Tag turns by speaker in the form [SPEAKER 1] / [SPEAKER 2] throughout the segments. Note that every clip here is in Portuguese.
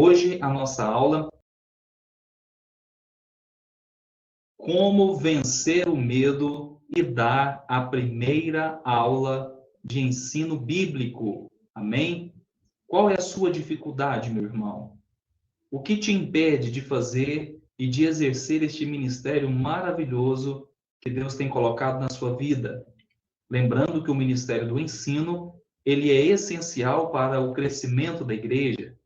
[SPEAKER 1] Hoje a nossa aula, como vencer o medo e dar a primeira aula de ensino bíblico. Amém? Qual é a sua dificuldade, meu irmão? O que te impede de fazer e de exercer este ministério maravilhoso que Deus tem colocado na sua vida? Lembrando que o ministério do ensino, ele é essencial para o crescimento da igreja.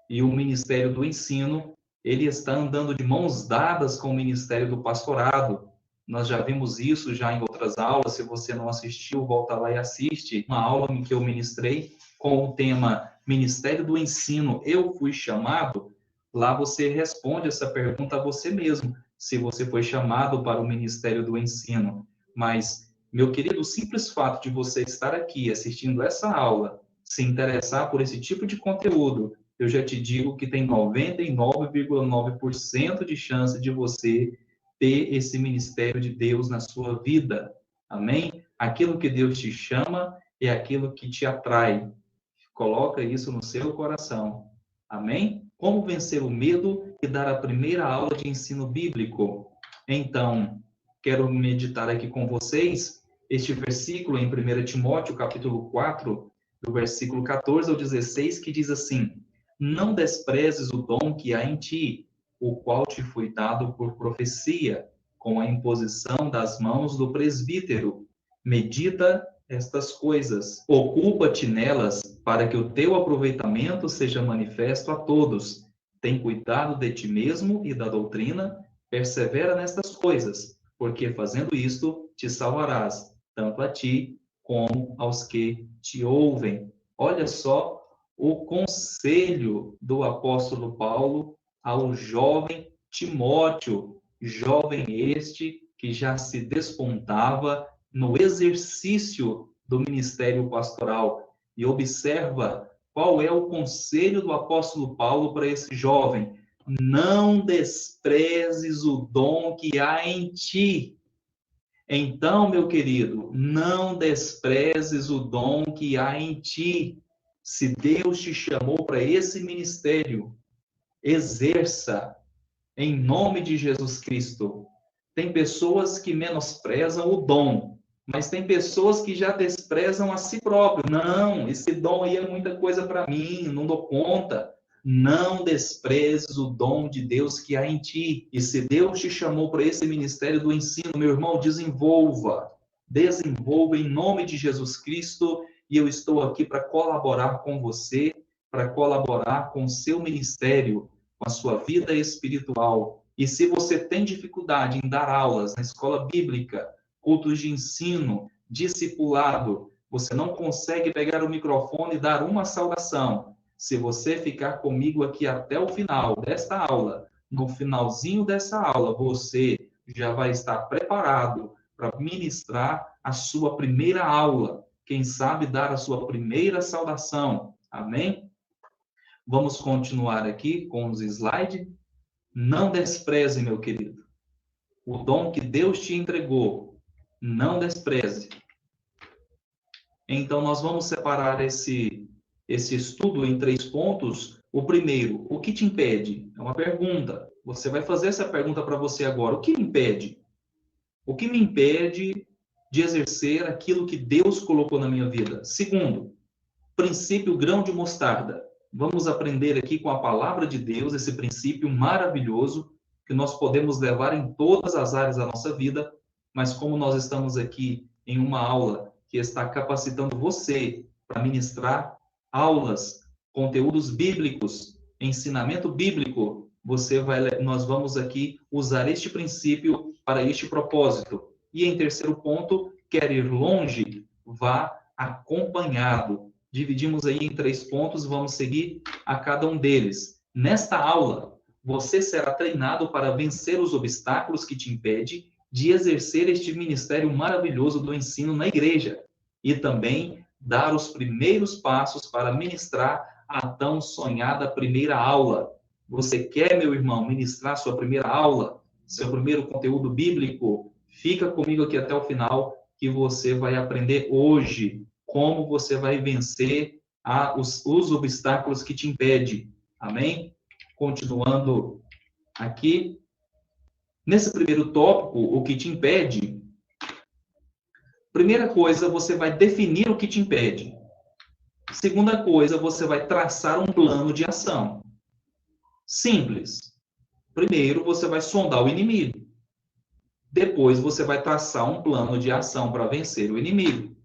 [SPEAKER 1] E o ministério do ensino, ele está andando de mãos dadas com o ministério do pastorado. Nós já vimos isso já em outras aulas. Se você não assistiu, volta lá e assiste uma aula em que eu ministrei com o tema Ministério do Ensino, eu fui chamado. Lá você responde essa pergunta a você mesmo, se você foi chamado para o Ministério do Ensino. Mas, meu querido, o simples fato de você estar aqui assistindo essa aula, se interessar por esse tipo de conteúdo, eu já te digo que tem 99,9% de chance de você ter esse ministério de Deus na sua vida. Amém? Aquilo que Deus te chama é aquilo que te atrai. Coloca isso no seu coração. Amém? Como vencer o medo e dar a primeira aula de ensino bíblico? Então, quero meditar aqui com vocês este versículo em 1 Timóteo, capítulo 4, do versículo 14 ao 16, que diz assim: não desprezes o dom que há em ti, o qual te foi dado por profecia, com a imposição das mãos do presbítero. Medita estas coisas, ocupa-te nelas, para que o teu aproveitamento seja manifesto a todos. Tem cuidado de ti mesmo e da doutrina, persevera nestas coisas, porque fazendo isto te salvarás, tanto a ti como aos que te ouvem. Olha só o conselho do apóstolo Paulo ao jovem Timóteo, jovem este que já se despontava no exercício do ministério pastoral. E observa qual é o conselho do apóstolo Paulo para esse jovem: não desprezes o dom que há em ti. Então, meu querido, não desprezes o dom que há em ti. Se Deus te chamou para esse ministério, exerça em nome de Jesus Cristo. Tem pessoas que menosprezam o dom, mas tem pessoas que já desprezam a si próprio. Não, esse dom aí é muita coisa para mim, não dou conta. Não desprezes o dom de Deus que há em ti. E se Deus te chamou para esse ministério do ensino, meu irmão, desenvolva. Desenvolva em nome de Jesus Cristo. E eu estou aqui para colaborar com você, para colaborar com o seu ministério, com a sua vida espiritual. E se você tem dificuldade em dar aulas na escola bíblica, cultos de ensino, discipulado, você não consegue pegar o microfone e dar uma saudação. Se você ficar comigo aqui até o final desta aula, no finalzinho dessa aula, você já vai estar preparado para ministrar a sua primeira aula. Quem sabe dar a sua primeira saudação. Amém? Vamos continuar aqui com os slides. Não despreze, meu querido, o dom que Deus te entregou. Não despreze. Então, nós vamos separar esse estudo em 3 pontos. O primeiro, o que te impede? É uma pergunta. Você vai fazer essa pergunta para você agora. O que me impede? O que me impede de exercer aquilo que Deus colocou na minha vida? Segundo, princípio grão de mostarda. Vamos aprender aqui com a palavra de Deus esse princípio maravilhoso que nós podemos levar em todas as áreas da nossa vida, mas como nós estamos aqui em uma aula que está capacitando você para ministrar aulas, conteúdos bíblicos, ensinamento bíblico, nós vamos aqui usar este princípio para este propósito. E em terceiro ponto, quer ir longe, vá acompanhado. Dividimos aí em 3 pontos, vamos seguir a cada um deles. Nesta aula, você será treinado para vencer os obstáculos que te impedem de exercer este ministério maravilhoso do ensino na igreja e também dar os primeiros passos para ministrar a tão sonhada primeira aula. Você quer, meu irmão, ministrar sua primeira aula, seu primeiro conteúdo bíblico? Fica comigo aqui até o final, que você vai aprender hoje como você vai vencer os obstáculos que te impedem. Amém? Continuando aqui, nesse primeiro tópico, o que te impede, primeira coisa, você vai definir o que te impede. Segunda coisa, você vai traçar um plano de ação. Simples. Primeiro, você vai sondar o inimigo. Depois, você vai traçar um plano de ação para vencer o inimigo.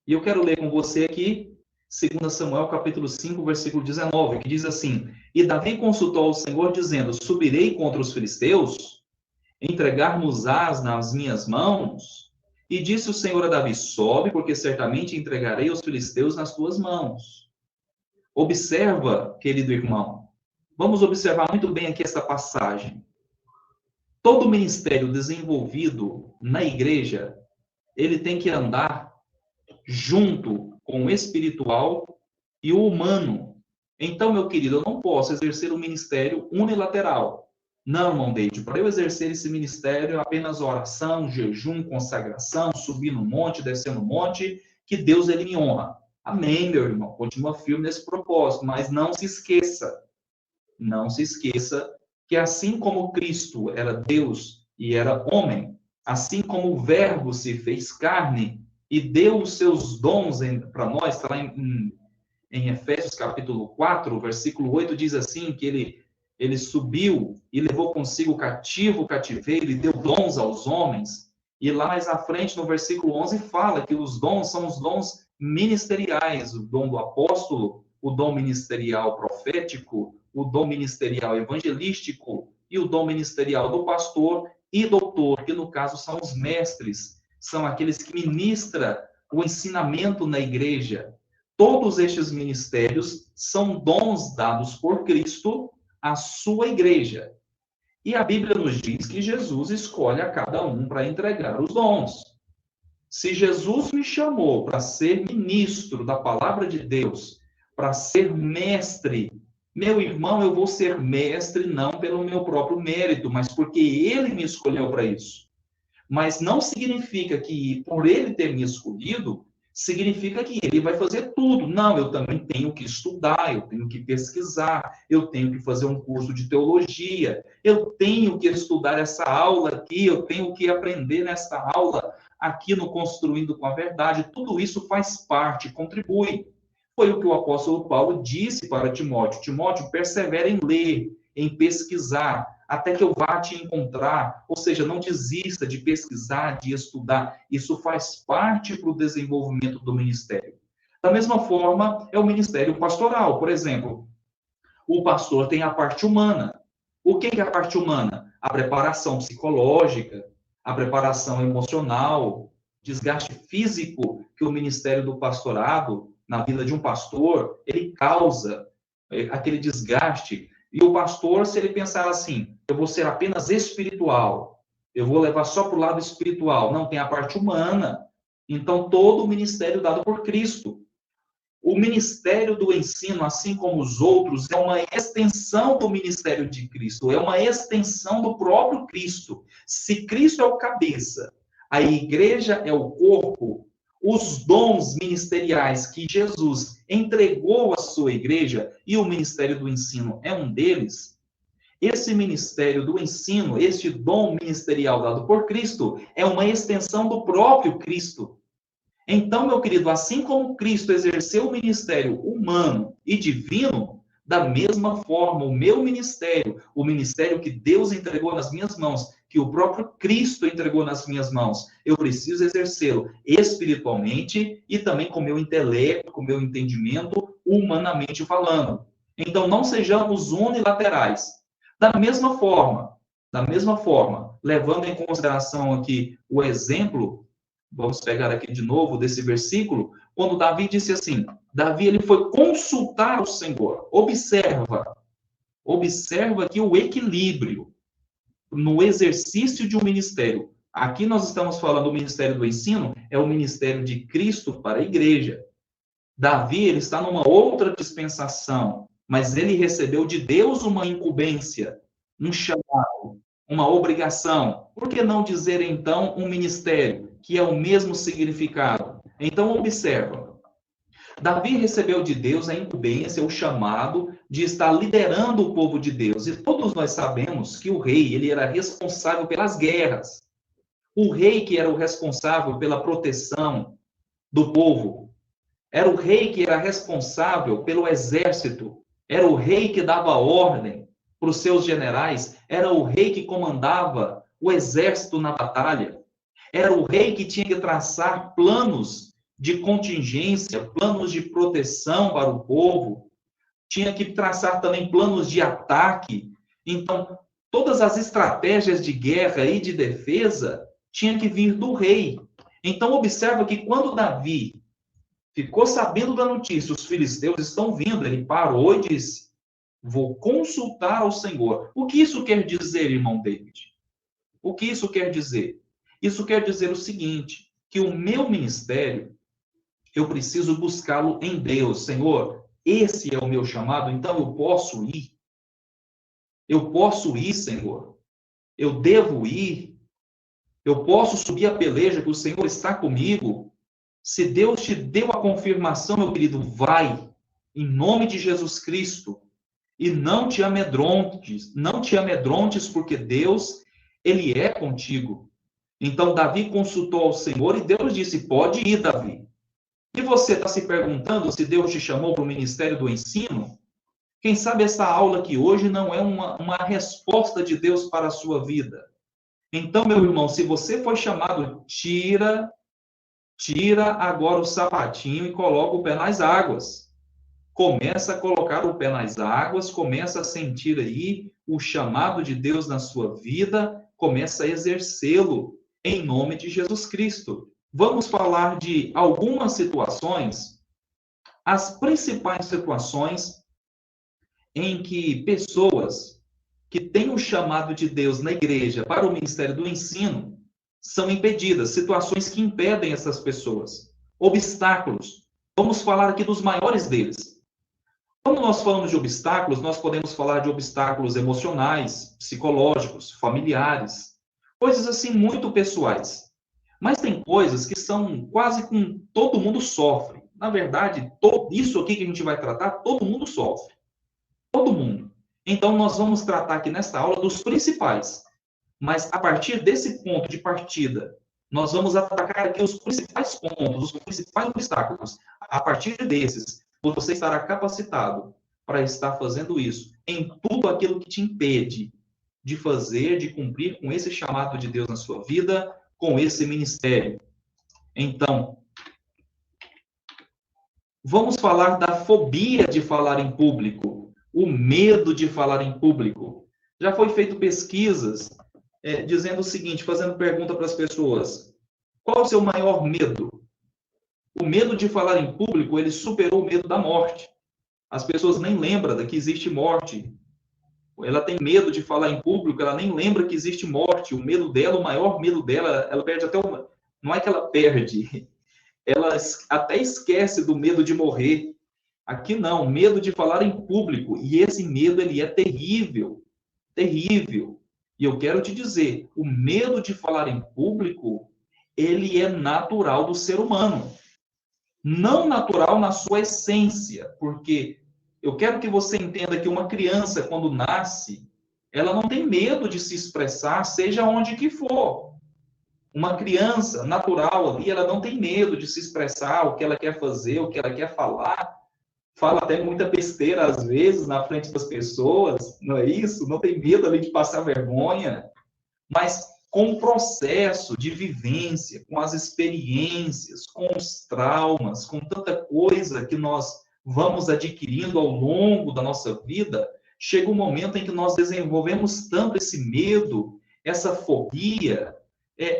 [SPEAKER 1] E eu quero ler com você aqui 2 Samuel, capítulo 5, versículo 19, que diz assim: E Davi consultou ao Senhor, dizendo: Subirei contra os filisteus? Entregar-nos-ás nas minhas mãos? E disse o Senhor a Davi: Sobe, porque certamente entregarei os filisteus nas tuas mãos. Observa, querido irmão, vamos observar muito bem aqui essa passagem. Todo ministério desenvolvido na igreja, ele tem que andar junto com o espiritual e o humano. Então, meu querido, eu não posso exercer um ministério unilateral. Não, irmão Deide, para eu exercer esse ministério, apenas oração, jejum, consagração, subir no monte, descer no monte, que Deus ele me honra. Amém, meu irmão. Continua firme nesse propósito, mas não se esqueça que assim como Cristo era Deus e era homem, assim como o Verbo se fez carne e deu os seus dons para nós, está lá em Efésios capítulo 4, versículo 8, diz assim, que ele subiu e levou consigo o cativeiro e deu dons aos homens. E lá mais à frente, no versículo 11, fala que os dons são os dons ministeriais, o dom do apóstolo, o dom ministerial profético, o dom ministerial evangelístico e o dom ministerial do pastor e doutor, que no caso são os mestres, são aqueles que ministram o ensinamento na igreja. Todos estes ministérios são dons dados por Cristo à sua igreja. E a Bíblia nos diz que Jesus escolhe a cada um para entregar os dons. Se Jesus me chamou para ser ministro da palavra de Deus, para ser mestre, meu irmão, eu vou ser mestre não pelo meu próprio mérito, mas porque ele me escolheu para isso. Mas não significa que, por ele ter me escolhido, significa que ele vai fazer tudo. Não, eu também tenho que estudar, eu tenho que pesquisar, eu tenho que fazer um curso de teologia, eu tenho que estudar essa aula aqui, eu tenho que aprender nessa aula aqui no Construindo com a Verdade. Tudo isso faz parte, contribui. Foi o que o apóstolo Paulo disse para Timóteo: Timóteo, persevera em ler, em pesquisar, até que eu vá te encontrar. Ou seja, não desista de pesquisar, de estudar. Isso faz parte para o desenvolvimento do ministério. Da mesma forma, é o ministério pastoral. Por exemplo, o pastor tem a parte humana. O que é a parte humana? A preparação psicológica, a preparação emocional, desgaste físico que o ministério do pastorado, na vida de um pastor, ele causa aquele desgaste. E o pastor, se ele pensar assim, eu vou ser apenas espiritual, eu vou levar só para o lado espiritual, não, tem a parte humana. Então, todo o ministério dado por Cristo. O ministério do ensino, assim como os outros, é uma extensão do ministério de Cristo, é uma extensão do próprio Cristo. Se Cristo é o cabeça, a igreja é o corpo, os dons ministeriais que Jesus entregou à sua igreja, e o ministério do ensino é um deles, esse ministério do ensino, este dom ministerial dado por Cristo, é uma extensão do próprio Cristo. Então, meu querido, assim como Cristo exerceu o ministério humano e divino, da mesma forma, o meu ministério, o ministério que Deus entregou nas minhas mãos, que o próprio Cristo entregou nas minhas mãos, eu preciso exercê-lo espiritualmente e também com o meu intelecto, com o meu entendimento, humanamente falando. Então, não sejamos unilaterais. Da mesma forma, levando em consideração aqui o exemplo, vamos pegar aqui de novo desse versículo, quando Davi disse assim, Davi ele foi consultar o Senhor. Observa aqui o equilíbrio no exercício de um ministério. Aqui nós estamos falando do ministério do ensino, é o ministério de Cristo para a igreja. Davi, ele está numa outra dispensação, mas ele recebeu de Deus uma incumbência, um chamado, uma obrigação. Por que não dizer, então, um ministério, que é o mesmo significado? Então, observa. Davi recebeu de Deus a incumbência, o chamado de estar liderando o povo de Deus. E todos nós sabemos que o rei, ele era responsável pelas guerras. O rei que era o responsável pela proteção do povo. Era o rei que era responsável pelo exército. Era o rei que dava ordem para os seus generais. Era o rei que comandava o exército na batalha. Era o rei que tinha que traçar planos de contingência, planos de proteção para o povo. Tinha que traçar também planos de ataque. Então, todas as estratégias de guerra e de defesa tinham que vir do rei. Então, observa que quando Davi ficou sabendo da notícia, os filisteus estão vindo, ele parou e disse: vou consultar ao Senhor. O que isso quer dizer, irmão David? O que isso quer dizer? Isso quer dizer o seguinte, que o meu ministério, eu preciso buscá-lo em Deus. Senhor, esse é o meu chamado, então eu posso ir. Eu posso ir, Senhor. Eu devo ir. Eu posso subir a peleja, que o Senhor está comigo. Se Deus te deu a confirmação, meu querido, vai, em nome de Jesus Cristo. E não te amedrontes, porque Deus, ele é contigo. Então, Davi consultou ao Senhor e Deus disse, pode ir, Davi. E você está se perguntando se Deus te chamou para o ministério do ensino? Quem sabe essa aula aqui hoje não é uma resposta de Deus para a sua vida. Então, meu irmão, se você foi chamado, tira agora o sapatinho e coloca o pé nas águas. Começa a colocar o pé nas águas, começa a sentir aí o chamado de Deus na sua vida, começa a exercê-lo em nome de Jesus Cristo. Vamos falar de algumas situações, as principais situações em que pessoas que têm o chamado de Deus na igreja para o ministério do ensino são impedidas, situações que impedem essas pessoas, obstáculos. Vamos falar aqui dos maiores deles. Quando nós falamos de obstáculos, nós podemos falar de obstáculos emocionais, psicológicos, familiares, coisas assim muito pessoais. Mas tem coisas que são quase com todo mundo sofre. Na verdade, isso aqui que a gente vai tratar, todo mundo sofre. Todo mundo. Então, nós vamos tratar aqui nesta aula dos principais. Mas a partir desse ponto de partida, nós vamos atacar aqui os principais pontos, os principais obstáculos. A partir desses, você estará capacitado para estar fazendo isso em tudo aquilo que te impede de fazer, de cumprir com esse chamado de Deus na sua vida, com esse ministério. Então, vamos falar da fobia de falar em público, o medo de falar em público. Já foi feito pesquisas dizendo o seguinte, fazendo pergunta para as pessoas: qual é o seu maior medo? O medo de falar em público, ele superou o medo da morte. As pessoas nem lembram que existe morte. Ela tem medo de falar em público, ela nem lembra que existe morte. O medo dela, o maior medo dela, ela perde até uma... Não é que ela perde, ela até esquece do medo de morrer. Aqui não, medo de falar em público. E esse medo, ele é terrível, terrível. E eu quero te dizer, o medo de falar em público, ele é natural do ser humano. Não natural na sua essência, porque eu quero que você entenda que uma criança, quando nasce, ela não tem medo de se expressar, seja onde que for. Uma criança natural ali, ela não tem medo de se expressar o que ela quer fazer, o que ela quer falar. Fala até muita besteira, às vezes, na frente das pessoas, não é isso? Não tem medo ali de passar vergonha. Mas com o processo de vivência, com as experiências, com os traumas, com tanta coisa que nós vamos adquirindo ao longo da nossa vida, chega um momento em que nós desenvolvemos tanto esse medo, essa fobia.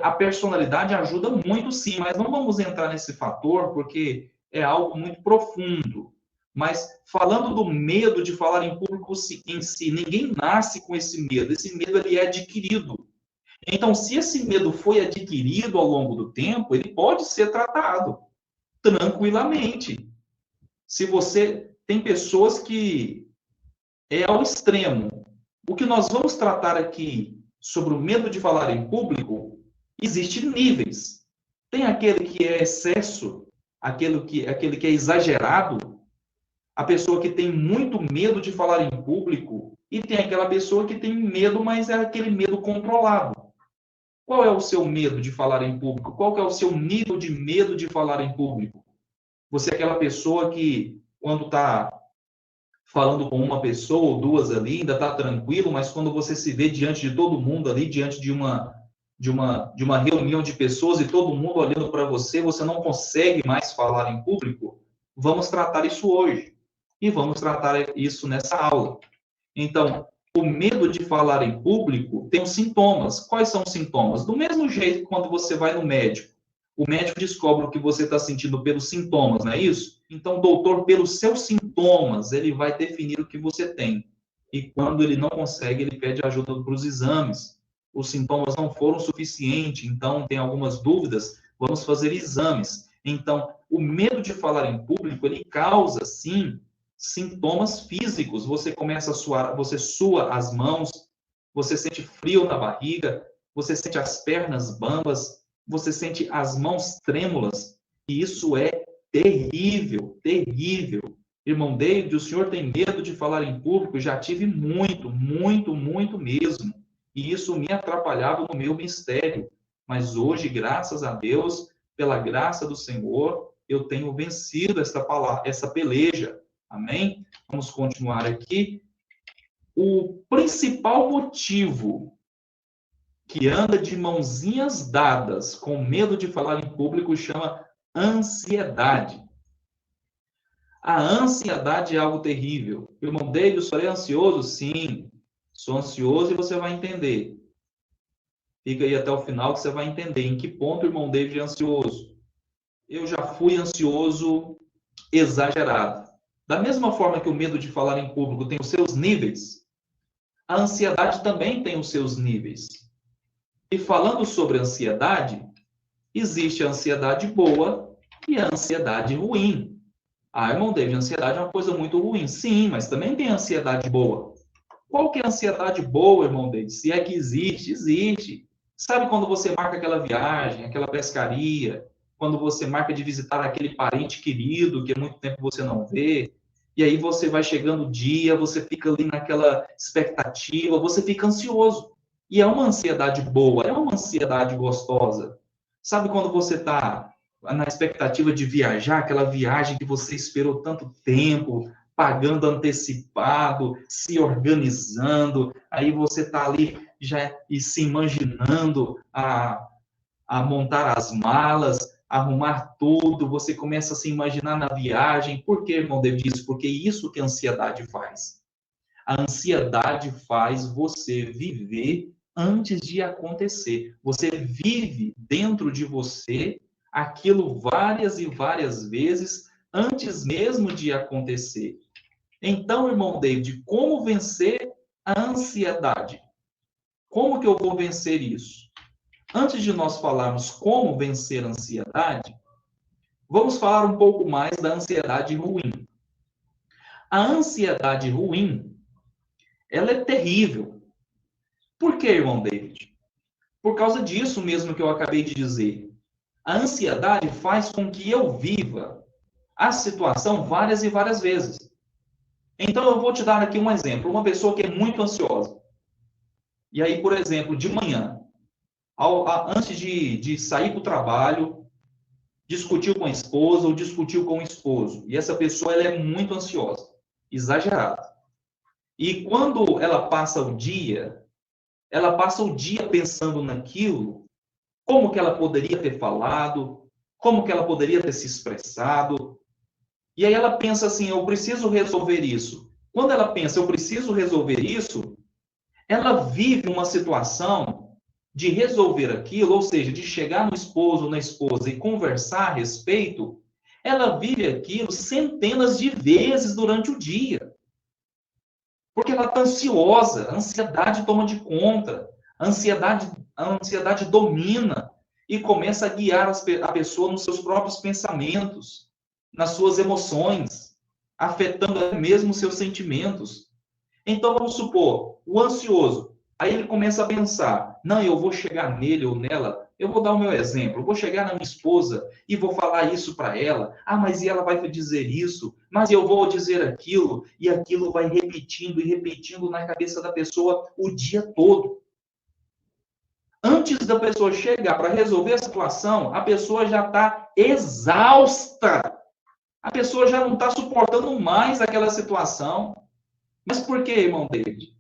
[SPEAKER 1] A personalidade ajuda muito, sim, mas não vamos entrar nesse fator, porque é algo muito profundo. Mas falando do medo de falar em público em si, ninguém nasce com esse medo ele é adquirido. Então, se esse medo foi adquirido ao longo do tempo, ele pode ser tratado tranquilamente. Se você tem pessoas que é ao extremo, o que nós vamos tratar aqui sobre o medo de falar em público, existem níveis. Tem aquele que é excesso, aquele que é exagerado, a pessoa que tem muito medo de falar em público, e tem aquela pessoa que tem medo, mas é aquele medo controlado. Qual é o seu medo de falar em público? Qual que é o seu nível de medo de falar em público? Você é aquela pessoa que, quando está falando com uma pessoa ou duas ali, ainda está tranquilo, mas quando você se vê diante de todo mundo ali, diante de uma reunião de pessoas e todo mundo olhando para você, você não consegue mais falar em público? Vamos tratar isso hoje. E vamos tratar isso nessa aula. Então, o medo de falar em público tem os sintomas. Quais são os sintomas? Do mesmo jeito que quando você vai no médico, o médico descobre o que você está sentindo pelos sintomas, não é isso? Então, o doutor, pelos seus sintomas, ele vai definir o que você tem. E quando ele não consegue, ele pede ajuda para os exames. Os sintomas não foram suficientes, então tem algumas dúvidas, vamos fazer exames. Então, o medo de falar em público, ele causa, sim, sintomas físicos. Você começa a suar, você sua as mãos, você sente frio na barriga, você sente as pernas bambas, você sente as mãos trêmulas, e isso é terrível, terrível. Irmão David, o senhor tem medo de falar em público? Já tive muito, muito, muito mesmo. E isso me atrapalhava no meu ministério. Mas hoje, graças a Deus, pela graça do Senhor, eu tenho vencido essa peleja. Amém? Vamos continuar aqui. O principal motivo que anda de mãozinhas dadas com medo de falar em público chama ansiedade. A ansiedade é algo terrível. Irmão David, o senhor é ansioso? Sim, sou ansioso e você vai entender. Fica aí até o final que você vai entender em que ponto o irmão David é ansioso. Eu já fui ansioso exagerado. Da mesma forma que o medo de falar em público tem os seus níveis, a ansiedade também tem os seus níveis. E falando sobre ansiedade, existe a ansiedade boa e a ansiedade ruim. Ah, irmão David, a ansiedade é uma coisa muito ruim. Sim, mas também tem a ansiedade boa. Qual que é a ansiedade boa, irmão David? Se é que existe, existe. Sabe quando você marca aquela viagem, aquela pescaria, quando você marca de visitar aquele parente querido que há muito tempo você não vê, e aí você vai chegando o dia, você fica ali naquela expectativa, você fica ansioso. E é uma ansiedade boa, é uma ansiedade gostosa. Sabe quando você está na expectativa de viajar, aquela viagem que você esperou tanto tempo, pagando antecipado, se organizando, aí você está ali já e se imaginando a montar as malas, arrumar tudo, você começa a se imaginar na viagem. Por que, irmão David, isso? Porque isso que a ansiedade faz. A ansiedade faz você viver antes de acontecer. Você vive dentro de você aquilo várias e várias vezes antes mesmo de acontecer. Então, irmão David, como vencer a ansiedade? Como que eu vou vencer isso? Antes de nós falarmos como vencer a ansiedade, vamos falar um pouco mais da ansiedade ruim. A ansiedade ruim, ela é terrível. Por que, irmão David? Por causa disso mesmo que eu acabei de dizer. A ansiedade faz com que eu viva a situação várias e várias vezes. Então, eu vou te dar aqui um exemplo. Uma pessoa que é muito ansiosa. E aí, por exemplo, de manhã, antes de sair para o trabalho, discutiu com a esposa ou discutiu com o esposo. E essa pessoa ela é muito ansiosa, exagerada. E quando ela passa o dia pensando naquilo, como que ela poderia ter falado, como que ela poderia ter se expressado. E aí ela pensa assim, eu preciso resolver isso. Quando ela pensa, eu preciso resolver isso, ela vive uma situação de resolver aquilo, ou seja, de chegar no esposo ou na esposa e conversar a respeito, ela vive aquilo centenas de vezes durante o dia. Porque ela está ansiosa, a ansiedade toma de conta, a ansiedade domina e começa a guiar a pessoa nos seus próprios pensamentos, nas suas emoções, afetando até mesmo os seus sentimentos. Então, vamos supor, o ansioso, aí ele começa a pensar, não, eu vou chegar nele ou nela Eu vou dar o meu exemplo. Eu vou chegar na minha esposa e vou falar isso para ela. Ah, mas e ela vai dizer isso? Mas eu vou dizer aquilo. E aquilo vai repetindo e repetindo na cabeça da pessoa o dia todo. Antes da pessoa chegar para resolver a situação, a pessoa já está exausta. A pessoa já não está suportando mais aquela situação. Mas por que, irmão David?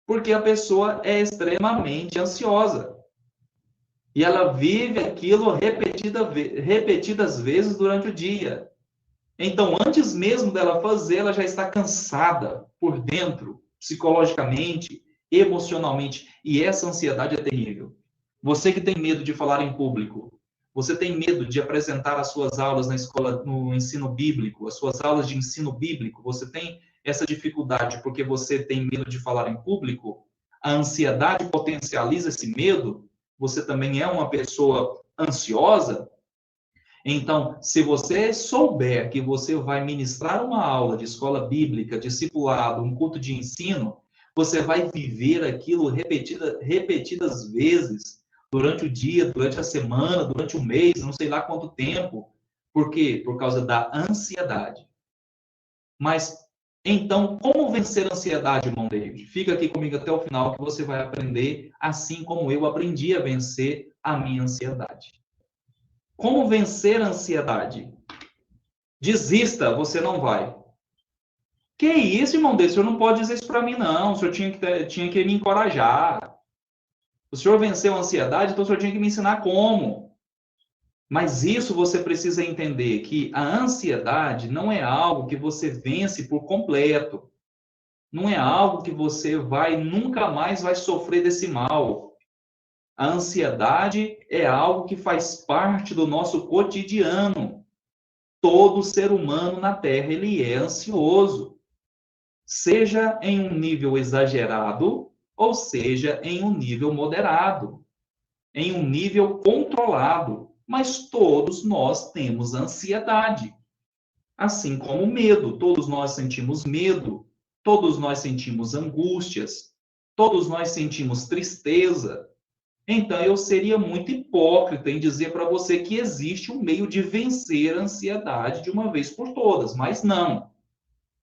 [SPEAKER 1] Porque a pessoa é extremamente ansiosa. E ela vive aquilo repetidas vezes durante o dia. Então, antes mesmo dela fazer, ela já está cansada por dentro, psicologicamente, emocionalmente. E essa ansiedade é terrível. Você que tem medo de falar em público, você tem medo de apresentar as suas aulas na escola, no ensino bíblico, as suas aulas de ensino bíblico, você tem essa dificuldade porque você tem medo de falar em público, a ansiedade potencializa esse medo, você também é uma pessoa ansiosa. Então, se você souber que você vai ministrar uma aula de escola bíblica, discipulado, um culto de ensino, você vai viver aquilo repetidas vezes durante o dia, durante a semana, durante o mês, não sei lá quanto tempo. Por quê? Por causa da ansiedade. Mas, então, como vencer a ansiedade, irmão David? Fica aqui comigo até o final que você vai aprender, assim como eu aprendi a vencer a minha ansiedade. Como vencer a ansiedade? Desista, você não vai. Que isso, irmão Deus? O senhor não pode dizer isso para mim, não. O senhor tinha que me encorajar. O senhor venceu a ansiedade, então o senhor tinha que me ensinar como. Mas isso você precisa entender, que a ansiedade não é algo que você vence por completo. Não é algo que você nunca mais vai sofrer desse mal. A ansiedade é algo que faz parte do nosso cotidiano. Todo ser humano na Terra, ele é ansioso. Seja em um nível exagerado, ou seja em um nível moderado, em um nível controlado. Mas todos nós temos ansiedade. Assim como medo. Todos nós sentimos medo. Todos nós sentimos angústias. Todos nós sentimos tristeza. Então, eu seria muito hipócrita em dizer para você que existe um meio de vencer a ansiedade de uma vez por todas, mas não.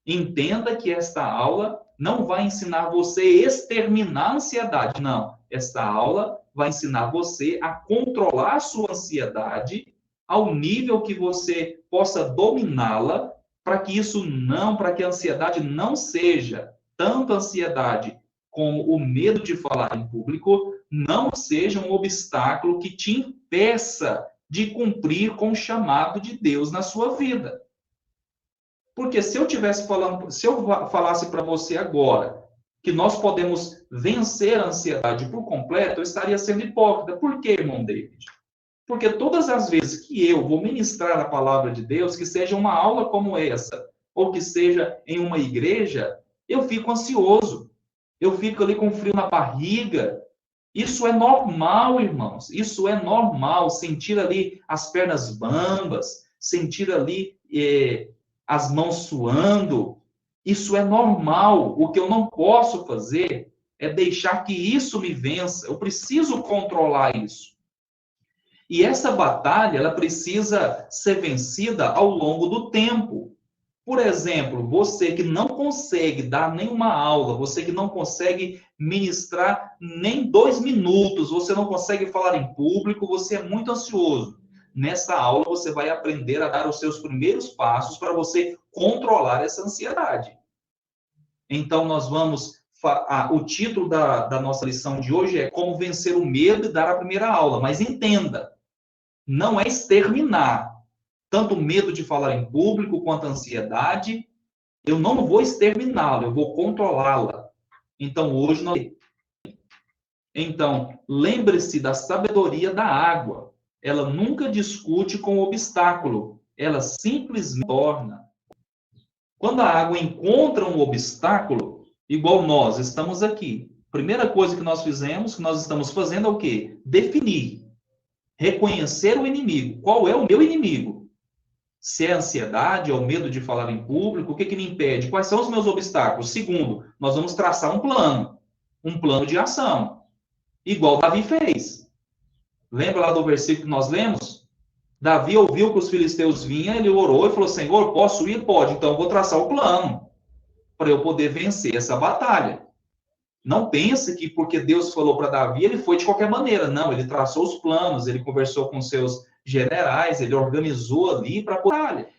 [SPEAKER 1] Entenda que esta aula não vai ensinar você a exterminar a ansiedade, não. Esta aula vai ensinar você a controlar a sua ansiedade ao nível que você possa dominá-la, para que a ansiedade não seja tanto ansiedade como o medo de falar em público, não seja um obstáculo que te impeça de cumprir com o chamado de Deus na sua vida. Porque se eu falasse para você agora que nós podemos vencer a ansiedade por completo, eu estaria sendo hipócrita. Por quê, irmão David? Porque todas as vezes que eu vou ministrar a palavra de Deus, que seja uma aula como essa, ou que seja em uma igreja, eu fico ansioso. Eu fico ali com frio na barriga. Isso é normal, irmãos. Isso é normal. Sentir ali as pernas bambas, sentir ali as mãos suando. Isso é normal. O que eu não posso fazer é deixar que isso me vença. Eu preciso controlar isso. E essa batalha, ela precisa ser vencida ao longo do tempo. Por exemplo, você que não consegue dar nenhuma aula, você que não consegue ministrar nem 2 minutos, você não consegue falar em público, você é muito ansioso. Nessa aula, você vai aprender a dar os seus primeiros passos para você controlar essa ansiedade. Então, nós vamos... o título da nossa lição de hoje é Como Vencer o Medo e Dar a Primeira Aula. Mas entenda, não é exterminar. Tanto o medo de falar em público quanto a ansiedade, eu não vou exterminá-la, eu vou controlá-la. Então, hoje nós... Então, lembre-se da sabedoria da água. Ela nunca discute com o obstáculo, ela simplesmente torna. Quando a água encontra um obstáculo, igual nós estamos aqui, primeira coisa que nós fizemos, que nós estamos fazendo é o quê? Definir. Reconhecer o inimigo. Qual é o meu inimigo? Se é a ansiedade, é o medo de falar em público, o que me impede? Quais são os meus obstáculos? Segundo, nós vamos traçar um plano de ação. igual Davi fez. Lembra lá do versículo que nós lemos? Davi ouviu que os filisteus vinham, ele orou e falou: Senhor, posso ir? Pode, então eu vou traçar o plano para eu poder vencer essa batalha. Não pense que porque Deus falou para Davi, ele foi de qualquer maneira. Não, ele traçou os planos, ele conversou com seus generais, ele organizou ali para a batalha.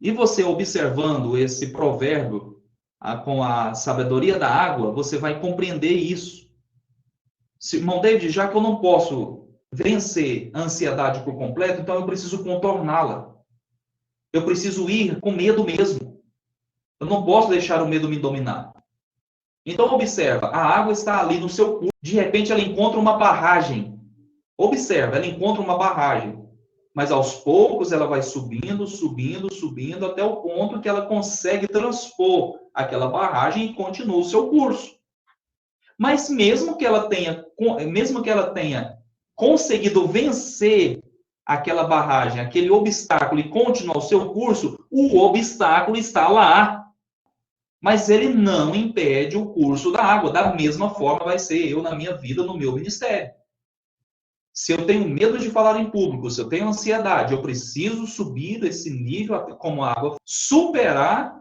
[SPEAKER 1] E você observando esse provérbio com a sabedoria da água, você vai compreender isso. Irmão David, já que eu não posso vencer a ansiedade por completo, então eu preciso contorná-la. Eu preciso ir com medo mesmo. Eu não posso deixar o medo me dominar. Então, observa, a água está ali no seu curso. De repente, ela encontra uma barragem. Observa, ela encontra uma barragem. Mas, aos poucos, ela vai subindo, subindo, subindo, até o ponto que ela consegue transpor aquela barragem e continua o seu curso. Mas, mesmo que ela tenha conseguido vencer aquela barragem, aquele obstáculo e continuar o seu curso, o obstáculo está lá. Mas ele não impede o curso da água. Da mesma forma vai ser eu na minha vida, no meu ministério. Se eu tenho medo de falar em público, se eu tenho ansiedade, eu preciso subir esse nível como a água, superar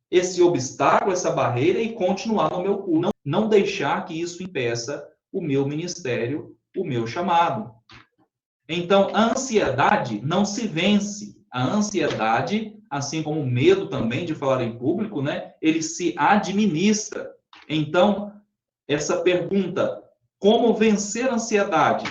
[SPEAKER 1] esse obstáculo, essa barreira e continuar no meu curso. Não deixar que isso impeça o meu ministério, o meu chamado. Então, a ansiedade não se vence. A ansiedade, assim como o medo também de falar em público, né, ele se administra. Então, essa pergunta, como vencer a ansiedade?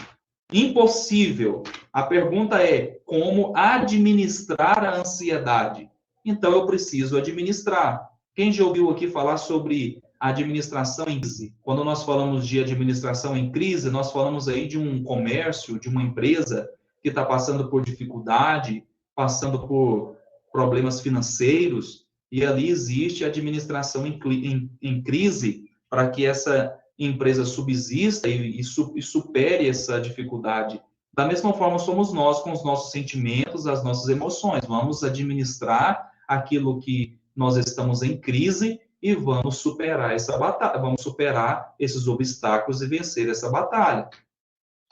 [SPEAKER 1] Impossível. A pergunta é, como administrar a ansiedade? Então, eu preciso administrar. Quem já ouviu aqui falar sobre administração em crise? Quando nós falamos de administração em crise, nós falamos aí de um comércio, de uma empresa que está passando por dificuldade, passando por problemas financeiros, e ali existe administração em crise para que essa empresa subsista e supere essa dificuldade. Da mesma forma, somos nós com os nossos sentimentos, as nossas emoções. Vamos administrar aquilo que nós estamos em crise e vamos superar essa batalha, vamos superar esses obstáculos e vencer essa batalha.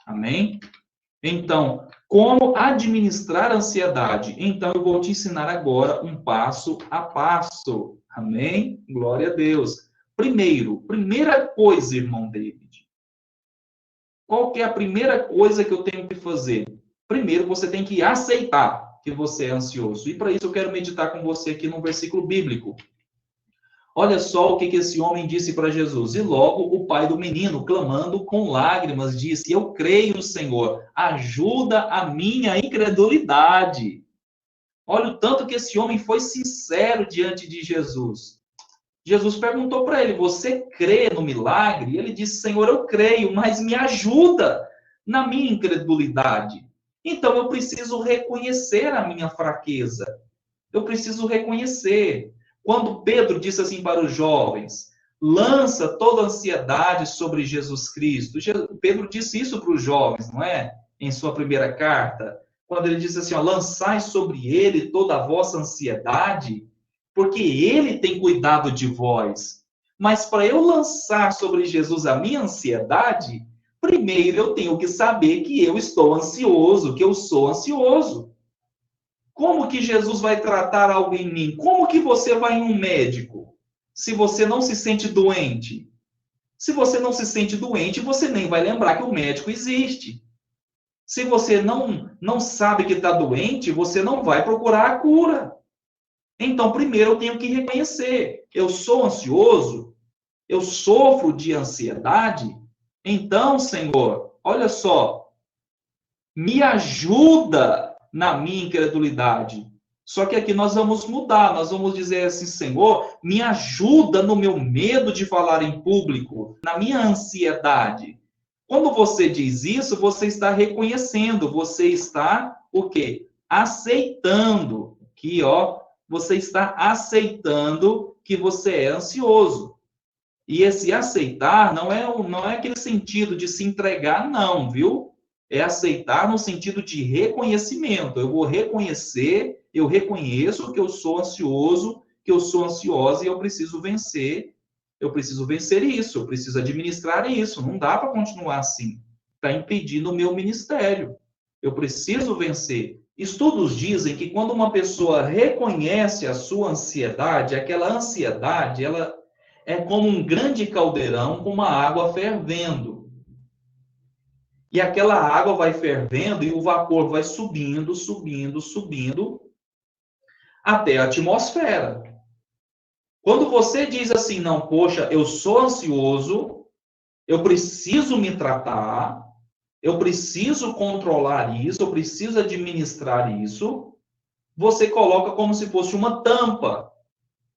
[SPEAKER 1] Amém? Então, como administrar a ansiedade? Então, eu vou te ensinar agora um passo a passo. Amém? Glória a Deus. Primeira coisa, irmão David. Qual que é a primeira coisa que eu tenho que fazer? Primeiro, você tem que aceitar que você é ansioso. E para isso eu quero meditar com você aqui num versículo bíblico. Olha só o que esse homem disse para Jesus. E logo o pai do menino, clamando com lágrimas, disse: Eu creio, Senhor, ajuda a minha incredulidade. Olha o tanto que esse homem foi sincero diante de Jesus. Jesus perguntou para ele: Você crê no milagre? E ele disse: Senhor, eu creio, mas me ajuda na minha incredulidade. Então eu preciso reconhecer a minha fraqueza. Eu preciso reconhecer. Quando Pedro disse assim para os jovens: lança toda a ansiedade sobre Jesus Cristo. Pedro disse isso para os jovens, não é? Em sua primeira carta. Quando ele disse assim: lançai sobre ele toda a vossa ansiedade, porque ele tem cuidado de vós. Mas para eu lançar sobre Jesus a minha ansiedade, primeiro eu tenho que saber que eu estou ansioso, que eu sou ansioso. Como que Jesus vai tratar algo em mim? Como que você vai em um médico se você não se sente doente? Se você não se sente doente, você nem vai lembrar que o médico existe. Se você não sabe que está doente, você não vai procurar a cura. Então, primeiro eu tenho que reconhecer, eu sou ansioso, eu sofro de ansiedade. Então, Senhor, olha só, me ajuda na minha incredulidade. Só que aqui nós vamos mudar, nós vamos dizer assim: Senhor, me ajuda no meu medo de falar em público, na minha ansiedade. Quando você diz isso, você está reconhecendo, você está o quê? Aceitando. Aqui, ó, você está aceitando que você é ansioso. E esse aceitar não é aquele sentido de se entregar, não, viu? É aceitar no sentido de reconhecimento. Eu vou reconhecer, eu reconheço que eu sou ansioso, que eu sou ansiosa e eu preciso vencer Eu preciso vencer isso, eu preciso administrar isso. Não dá para continuar assim. Está impedindo o meu ministério. Eu preciso vencer. Estudos dizem que quando uma pessoa reconhece a sua ansiedade, aquela ansiedade, ela é como um grande caldeirão com uma água fervendo. E aquela água vai fervendo e o vapor vai subindo, subindo, subindo até a atmosfera. Quando você diz assim, não, poxa, eu sou ansioso, eu preciso me tratar, eu preciso controlar isso, eu preciso administrar isso, você coloca como se fosse uma tampa.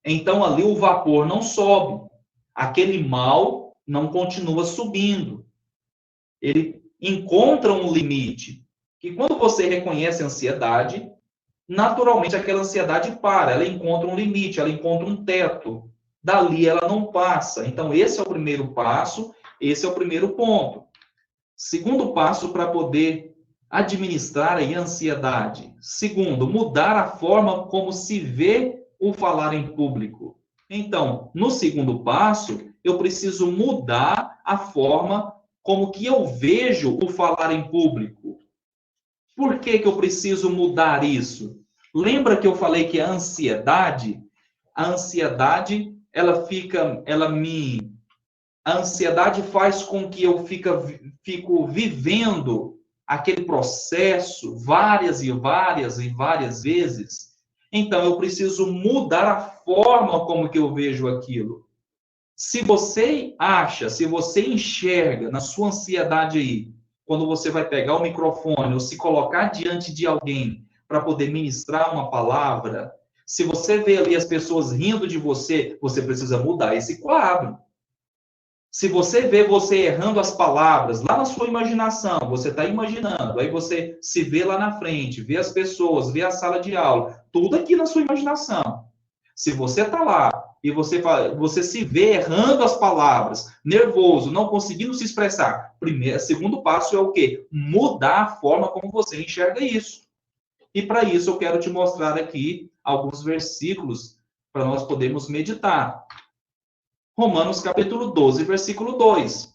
[SPEAKER 1] Então ali o vapor não sobe, aquele mal não continua subindo. Ele encontra um limite. E quando você reconhece a ansiedade, naturalmente aquela ansiedade para, ela encontra um limite, ela encontra um teto. Dali ela não passa. Então esse é o primeiro passo, esse é o primeiro ponto. Segundo passo para poder administrar a ansiedade. Segundo, mudar a forma como se vê o falar em público. Então, no segundo passo, eu preciso mudar a forma como que eu vejo o falar em público. Por que que eu preciso mudar isso? Lembra que eu falei que a ansiedade, a ansiedade faz com que eu fico vivendo aquele processo várias e várias e várias vezes. Então, eu preciso mudar a forma como que eu vejo aquilo. Se você acha, se você enxerga na sua ansiedade aí, quando você vai pegar o microfone ou se colocar diante de alguém para poder ministrar uma palavra, se você vê ali as pessoas rindo de você, você precisa mudar esse quadro. Se você vê você errando as palavras lá na sua imaginação, você está imaginando, aí você se vê lá na frente, vê as pessoas, vê a sala de aula, tudo aqui na sua imaginação. Se você está lá e você se vê errando as palavras, nervoso, não conseguindo se expressar, segundo passo é o quê? Mudar a forma como você enxerga isso. E para isso eu quero te mostrar aqui alguns versículos para nós podermos meditar. Romanos capítulo 12, versículo 2.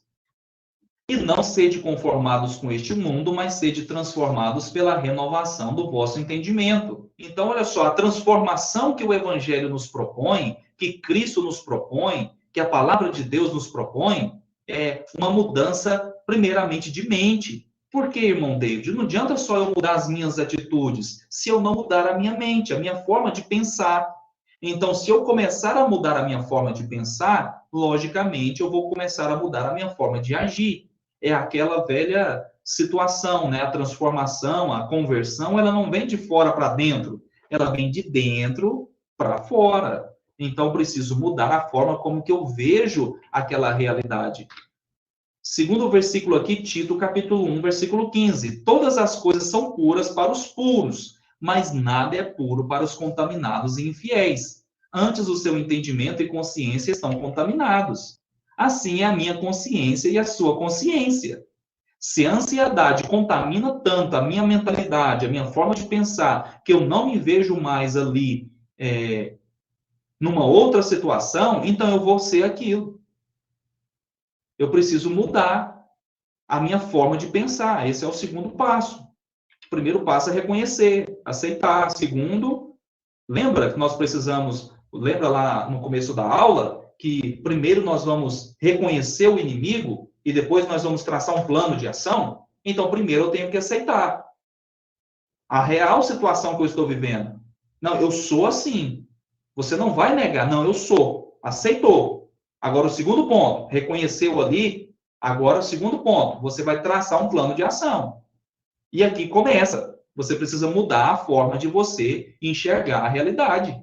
[SPEAKER 1] E não sede conformados com este mundo, mas sede transformados pela renovação do vosso entendimento. Então, olha só, a transformação que o Evangelho nos propõe, que Cristo nos propõe, que a palavra de Deus nos propõe, é uma mudança, primeiramente, de mente. Por que, irmão David? Não adianta só eu mudar as minhas atitudes, se eu não mudar a minha mente, a minha forma de pensar. Então, se eu começar a mudar a minha forma de pensar, logicamente eu vou começar a mudar a minha forma de agir. É aquela velha situação, né? A transformação, a conversão, ela não vem de fora para dentro, ela vem de dentro para fora. Então, eu preciso mudar a forma como que eu vejo aquela realidade. Segundo o versículo aqui, Tito, capítulo 1, versículo 15. Todas as coisas são puras para os puros, mas nada é puro para os contaminados e infiéis. Antes o seu entendimento e consciência estão contaminados. Assim é a minha consciência e a sua consciência. Se a ansiedade contamina tanto a minha mentalidade, a minha forma de pensar, que eu não me vejo mais ali numa outra situação, então eu vou ser aquilo. Eu preciso mudar a minha forma de pensar. Esse é o segundo passo. O primeiro passo é reconhecer, aceitar. Segundo, lembra que nós precisamos, lembra lá no começo da aula, que primeiro nós vamos reconhecer o inimigo e depois nós vamos traçar um plano de ação? Então, primeiro eu tenho que aceitar a real situação que eu estou vivendo. Não, eu sou assim. Você não vai negar. Não, eu sou. Aceitou. Agora, o segundo ponto, reconheceu ali. Agora, o segundo ponto, você vai traçar um plano de ação. E aqui começa. Você precisa mudar a forma de você enxergar a realidade.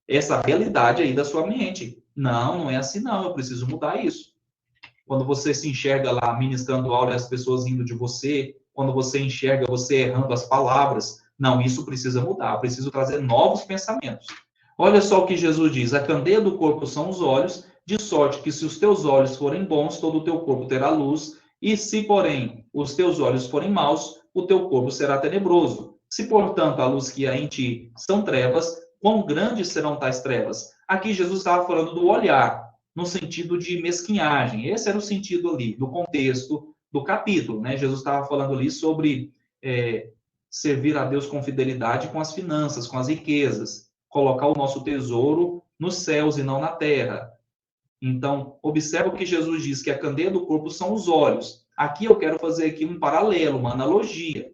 [SPEAKER 1] Essa realidade aí da sua mente. Não, não é assim não. Eu preciso mudar isso. Quando você se enxerga lá ministrando aula e as pessoas rindo de você, quando você enxerga você errando as palavras, não, isso precisa mudar. Eu preciso trazer novos pensamentos. Olha só o que Jesus diz: a candeia do corpo são os olhos, de sorte que se os teus olhos forem bons, todo o teu corpo terá luz, e se, porém, os teus olhos forem maus, o teu corpo será tenebroso. Se, portanto, a luz que há em ti são trevas, quão grandes serão tais trevas? Aqui Jesus estava falando do olhar. no sentido de mesquinhagem. Esse era o sentido ali, do contexto do capítulo, né? Jesus estava falando ali sobre servir a Deus com fidelidade com as finanças, com as riquezas, colocar o nosso tesouro nos céus e não na terra. Então, observa que Jesus diz que a candeia do corpo são os olhos. Aqui eu quero fazer aqui um paralelo, uma analogia.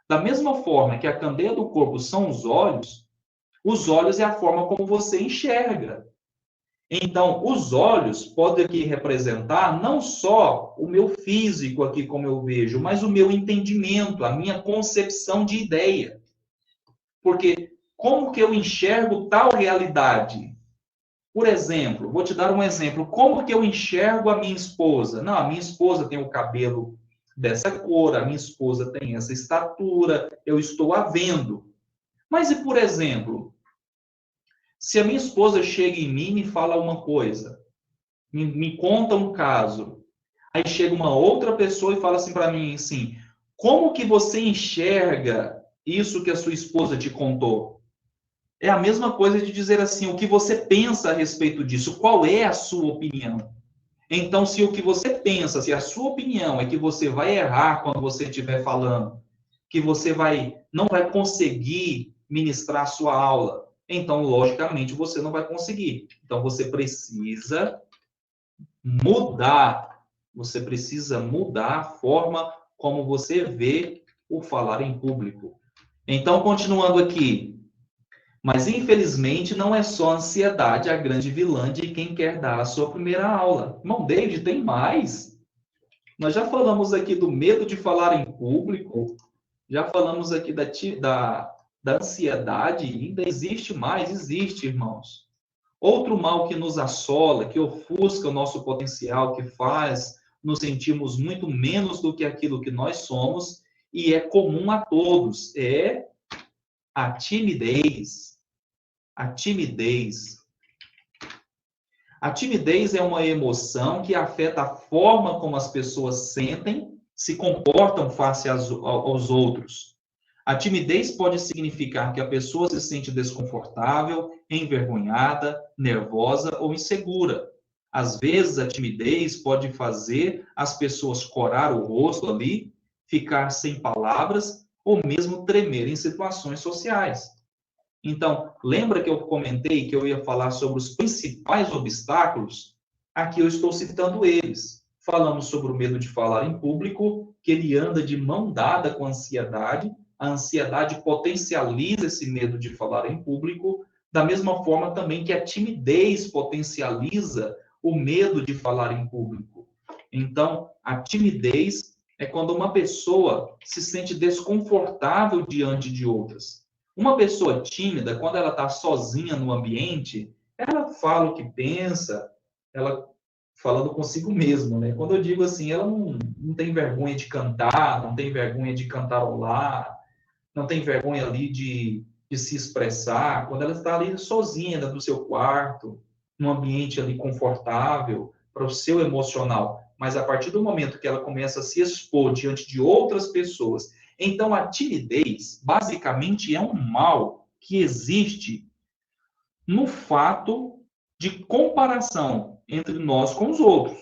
[SPEAKER 1] Da mesma forma que a candeia do corpo são os olhos é a forma como você enxerga. Então, os olhos podem aqui representar não só o meu físico aqui como eu vejo, mas o meu entendimento, a minha concepção de ideia. Porque como que eu enxergo tal realidade? Por exemplo, vou te dar um exemplo. Como que eu enxergo a minha esposa? Não, a minha esposa tem o cabelo dessa cor, a minha esposa tem essa estatura, eu estou a vendo. Mas e, por exemplo, se a minha esposa chega em mim e me fala uma coisa, me conta um caso, aí chega uma outra pessoa e fala assim para mim assim, como que você enxerga isso que a sua esposa te contou? É a mesma coisa de dizer assim, o que você pensa a respeito disso, qual é a sua opinião? Então, se o que você pensa, se a sua opinião é que você vai errar quando você estiver falando, que você não vai conseguir ministrar a sua aula, então, logicamente, você não vai conseguir. Então, você precisa mudar. Você precisa mudar a forma como você vê o falar em público. Então, continuando aqui. Mas, infelizmente, não é só a ansiedade a grande vilã de quem quer dar a sua primeira aula. Irmão David, tem mais. Nós já falamos aqui do medo de falar em público, já falamos aqui da ansiedade, ainda existe mais, existe, irmãos. Outro mal que nos assola, que ofusca o nosso potencial, que faz nos sentirmos muito menos do que aquilo que nós somos, e é comum a todos, é a timidez. A timidez. A timidez é uma emoção que afeta a forma como as pessoas sentem, se comportam face aos outros. A timidez pode significar que a pessoa se sente desconfortável, envergonhada, nervosa ou insegura. Às vezes, a timidez pode fazer as pessoas corar o rosto ali, ficar sem palavras ou mesmo tremer em situações sociais. Então, lembra que eu comentei que eu ia falar sobre os principais obstáculos? Aqui eu estou citando eles. Falamos sobre o medo de falar em público, que ele anda de mão dada com a ansiedade potencializa esse medo de falar em público, da mesma forma também que a timidez potencializa o medo de falar em público. Então, a timidez é quando uma pessoa se sente desconfortável diante de outras. Uma pessoa tímida, quando ela está sozinha no ambiente, ela fala o que pensa, ela falando consigo mesma, né? Quando eu digo assim, ela não tem vergonha de cantar, não tem vergonha de cantarolar, não tem vergonha ali de se expressar. Quando ela está ali sozinha, dentro do seu quarto, num ambiente ali confortável para o seu emocional. Mas a partir do momento que ela começa a se expor diante de outras pessoas, então a timidez, basicamente, é um mal que existe no fato de comparação entre nós com os outros.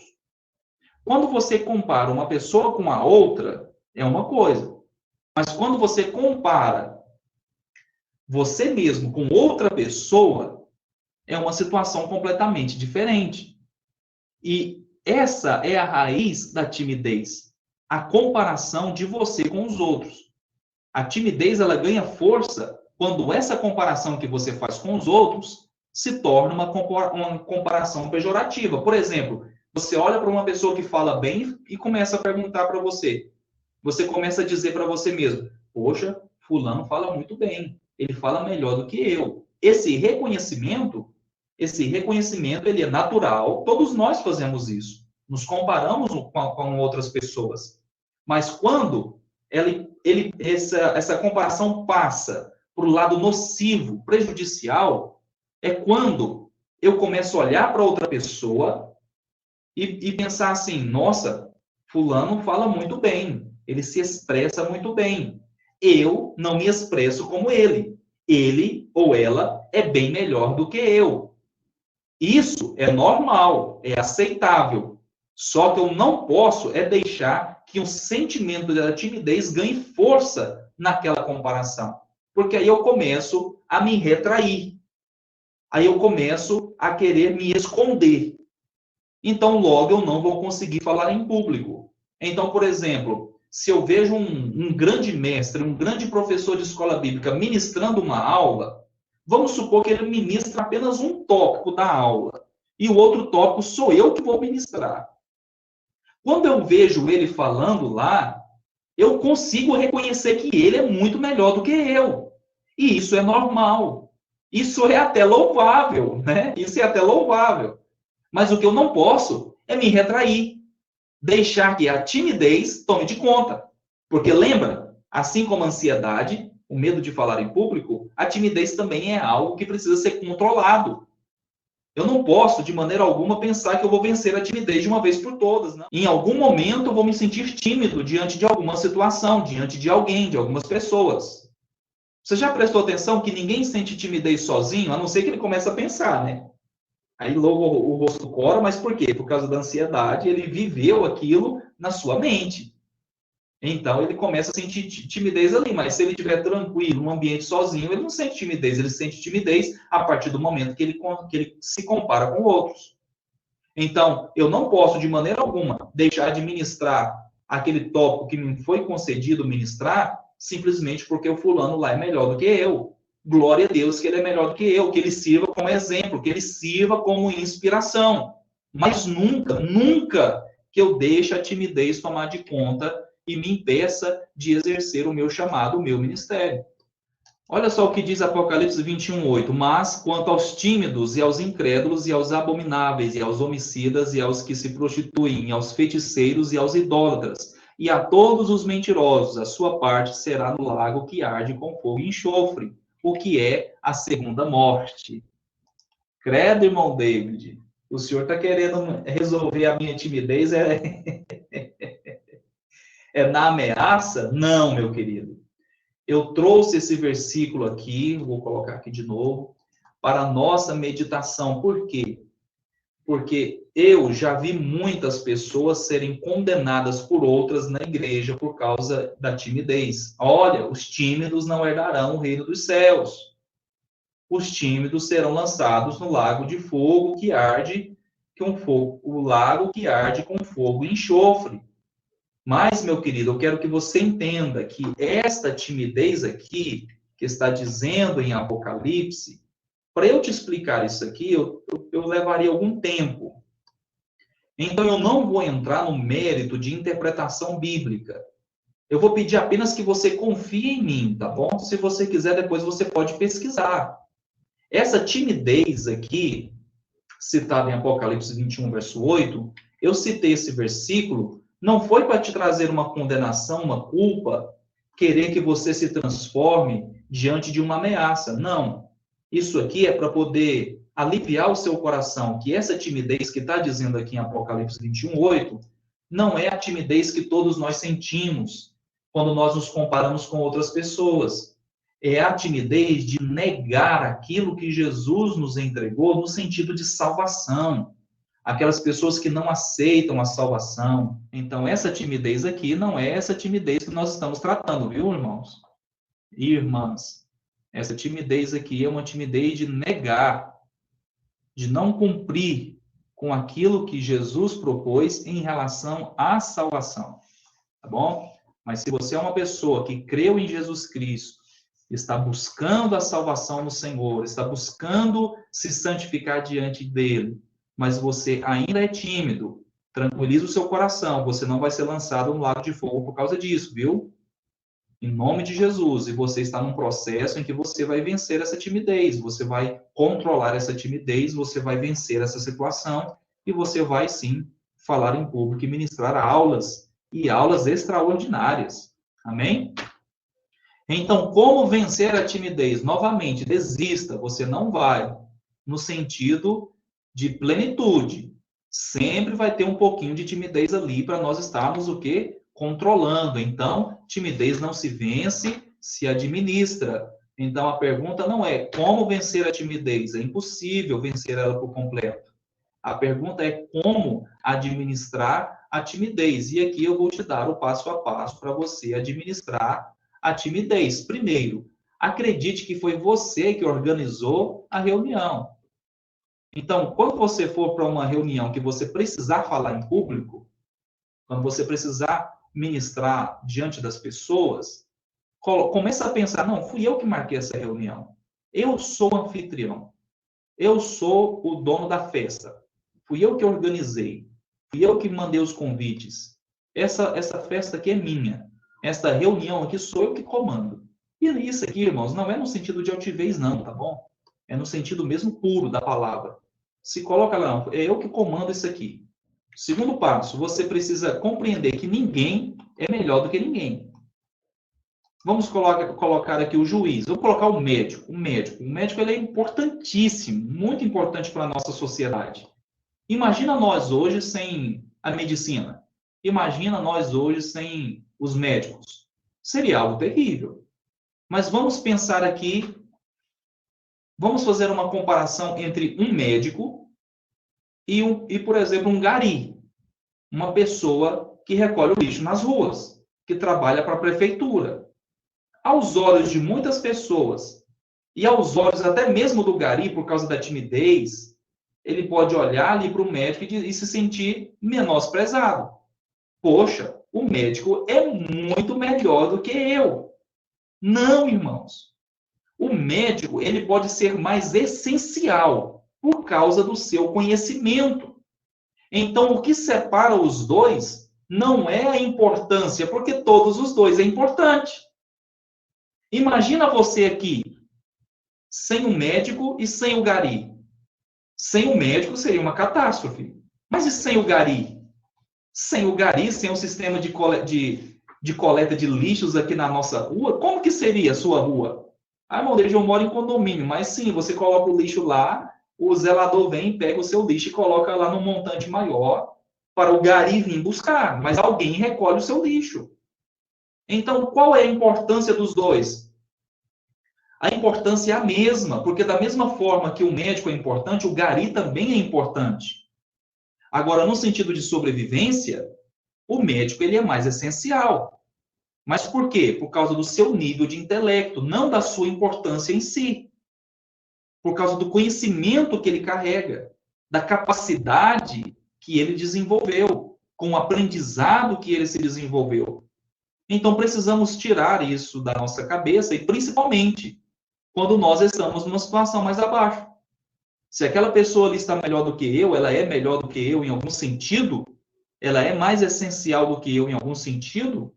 [SPEAKER 1] Quando você compara uma pessoa com a outra, é uma coisa. Mas quando você compara você mesmo com outra pessoa, é uma situação completamente diferente. E essa é a raiz da timidez, a comparação de você com os outros. A timidez, ela ganha força quando essa comparação que você faz com os outros se torna uma comparação pejorativa. Por exemplo, você olha para uma pessoa que fala bem e começa a perguntar para você. Você começa a dizer para você mesmo, poxa, fulano fala muito bem, ele fala melhor do que eu. Esse reconhecimento, ele é natural, todos nós fazemos isso. Nos comparamos com outras pessoas. Mas quando essa comparação passa para o lado nocivo, prejudicial, é quando eu começo a olhar para outra pessoa e pensar assim, nossa, fulano fala muito bem, ele se expressa muito bem. Eu não me expresso como ele. Ele ou ela é bem melhor do que eu. Isso é normal, é aceitável. Só que eu não posso deixar que o sentimento da timidez ganhe força naquela comparação. Porque aí eu começo a me retrair. Aí eu começo a querer me esconder. Então, logo, eu não vou conseguir falar em público. Então, por exemplo, se eu vejo um grande mestre, um grande professor de escola bíblica ministrando uma aula, vamos supor que ele ministra apenas um tópico da aula, e o outro tópico sou eu que vou ministrar. Quando eu vejo ele falando lá, eu consigo reconhecer que ele é muito melhor do que eu. E isso é normal. Isso é até louvável, né? Isso é até louvável. Mas o que eu não posso é me retrair, deixar que a timidez tome de conta. Porque lembra, assim como a ansiedade, o medo de falar em público, a timidez também é algo que precisa ser controlado. Eu não posso, de maneira alguma, pensar que eu vou vencer a timidez de uma vez por todas. Não. Em algum momento, eu vou me sentir tímido diante de alguma situação, diante de alguém, de algumas pessoas. Você já prestou atenção que ninguém sente timidez sozinho, a não ser que ele comece a pensar, né? Aí logo o rosto cora, mas por quê? Por causa da ansiedade, ele viveu aquilo na sua mente. Então ele começa a sentir timidez ali, mas se ele estiver tranquilo, num ambiente sozinho, ele não sente timidez, ele sente timidez a partir do momento que ele se compara com outros. Então, eu não posso, de maneira alguma, deixar de ministrar aquele tópico que me foi concedido ministrar, simplesmente porque o fulano lá é melhor do que eu. Glória a Deus que ele é melhor do que eu, que ele sirva como exemplo, que ele sirva como inspiração. Mas nunca, nunca que eu deixe a timidez tomar de conta e me impeça de exercer o meu chamado, o meu ministério. Olha só o que diz Apocalipse 21:8. Mas quanto aos tímidos e aos incrédulos e aos abomináveis e aos homicidas e aos que se prostituem, e aos feiticeiros e aos idólatras e a todos os mentirosos, a sua parte será no lago que arde com fogo e enxofre, o que é a segunda morte. Credo, irmão David, o senhor está querendo resolver a minha timidez na ameaça? Não, meu querido. Eu trouxe esse versículo aqui, vou colocar aqui de novo, para a nossa meditação. Por quê? Porque eu já vi muitas pessoas serem condenadas por outras na igreja por causa da timidez. Olha, os tímidos não herdarão o reino dos céus. Os tímidos serão lançados no lago de fogo que arde com fogo, o lago que arde com fogo e enxofre. Mas, meu querido, eu quero que você entenda que esta timidez aqui, que está dizendo em Apocalipse, para eu te explicar isso aqui, eu levaria algum tempo. Então, eu não vou entrar no mérito de interpretação bíblica. Eu vou pedir apenas que você confie em mim, tá bom? Se você quiser, depois você pode pesquisar. Essa timidez aqui, citada em Apocalipse 21, verso 8, eu citei esse versículo, não foi para te trazer uma condenação, uma culpa, querer que você se transforme diante de uma ameaça. Não. Isso aqui é para poder aliviar o seu coração, que essa timidez que está dizendo aqui em Apocalipse 21, 8, não é a timidez que todos nós sentimos quando nós nos comparamos com outras pessoas. É a timidez de negar aquilo que Jesus nos entregou no sentido de salvação. Aquelas pessoas que não aceitam a salvação. Então, essa timidez aqui não é essa timidez que nós estamos tratando, viu, irmãos? E irmãs, essa timidez aqui é uma timidez de negar, de não cumprir com aquilo que Jesus propôs em relação à salvação. Tá bom? Mas se você é uma pessoa que creu em Jesus Cristo, está buscando a salvação no Senhor, está buscando se santificar diante dele, mas você ainda é tímido, tranquiliza o seu coração, você não vai ser lançado no lago de fogo por causa disso, viu? Em nome de Jesus. E você está num processo em que você vai vencer essa timidez, você vai controlar essa timidez, você vai vencer essa situação e você vai, sim, falar em público e ministrar aulas, e aulas extraordinárias. Amém? Então, como vencer a timidez? Novamente, desista, você não vai no sentido de plenitude. Sempre vai ter um pouquinho de timidez ali para nós estarmos o quê? Controlando. Então, timidez não se vence, se administra. Então, a pergunta não é como vencer a timidez. É impossível vencer ela por completo. A pergunta é como administrar a timidez. E aqui eu vou te dar o passo a passo para você administrar a timidez. Primeiro, acredite que foi você que organizou a reunião. Então, quando você for para uma reunião que você precisar falar em público, quando você precisar ministrar diante das pessoas, começa a pensar, não, fui eu que marquei essa reunião. Eu sou o anfitrião. Eu sou o dono da festa. Fui eu que organizei. Fui eu que mandei os convites. Essa festa aqui é minha. Essa reunião aqui sou eu que comando. E isso aqui, irmãos, não é no sentido de altivez, não, tá bom? É no sentido mesmo puro da palavra. Se coloca lá, não, é eu que comando isso aqui. Segundo passo, você precisa compreender que ninguém é melhor do que ninguém. Vamos colocar aqui o juiz, vamos colocar o médico. O médico ele é importantíssimo, muito importante para a nossa sociedade. Imagina nós hoje sem a medicina. Imagina nós hoje sem os médicos. Seria algo terrível. Mas vamos pensar aqui, vamos fazer uma comparação entre um médico e por exemplo, um gari. Uma pessoa que recolhe o lixo nas ruas, que trabalha para a prefeitura. Aos olhos de muitas pessoas, e aos olhos até mesmo do gari, por causa da timidez, ele pode olhar ali para o médico e se sentir menosprezado. Poxa, o médico é muito melhor do que eu. Não, irmãos. O médico, ele pode ser mais essencial por causa do seu conhecimento. Então, o que separa os dois não é a importância, porque todos os dois é importante. Imagina você aqui, sem o médico e sem o gari. Sem o médico seria uma catástrofe. Mas e sem o gari? Sem o gari, sem o sistema de coleta de lixos aqui na nossa rua, como que seria a sua rua? Ah, irmão, eu moro em condomínio, mas sim, você coloca o lixo lá, o zelador vem, pega o seu lixo e coloca lá num montante maior para o gari vir buscar, mas alguém recolhe o seu lixo. Então, qual é a importância dos dois? A importância é a mesma, porque da mesma forma que o médico é importante, o gari também é importante. Agora, no sentido de sobrevivência, o médico ele é mais essencial. Mas por quê? Por causa do seu nível de intelecto, não da sua importância em si. Por causa do conhecimento que ele carrega, da capacidade que ele desenvolveu, com o aprendizado que ele se desenvolveu. Então, precisamos tirar isso da nossa cabeça, e principalmente quando nós estamos numa situação mais abaixo. Se aquela pessoa ali está melhor do que eu, ela é melhor do que eu em algum sentido, ela é mais essencial do que eu em algum sentido,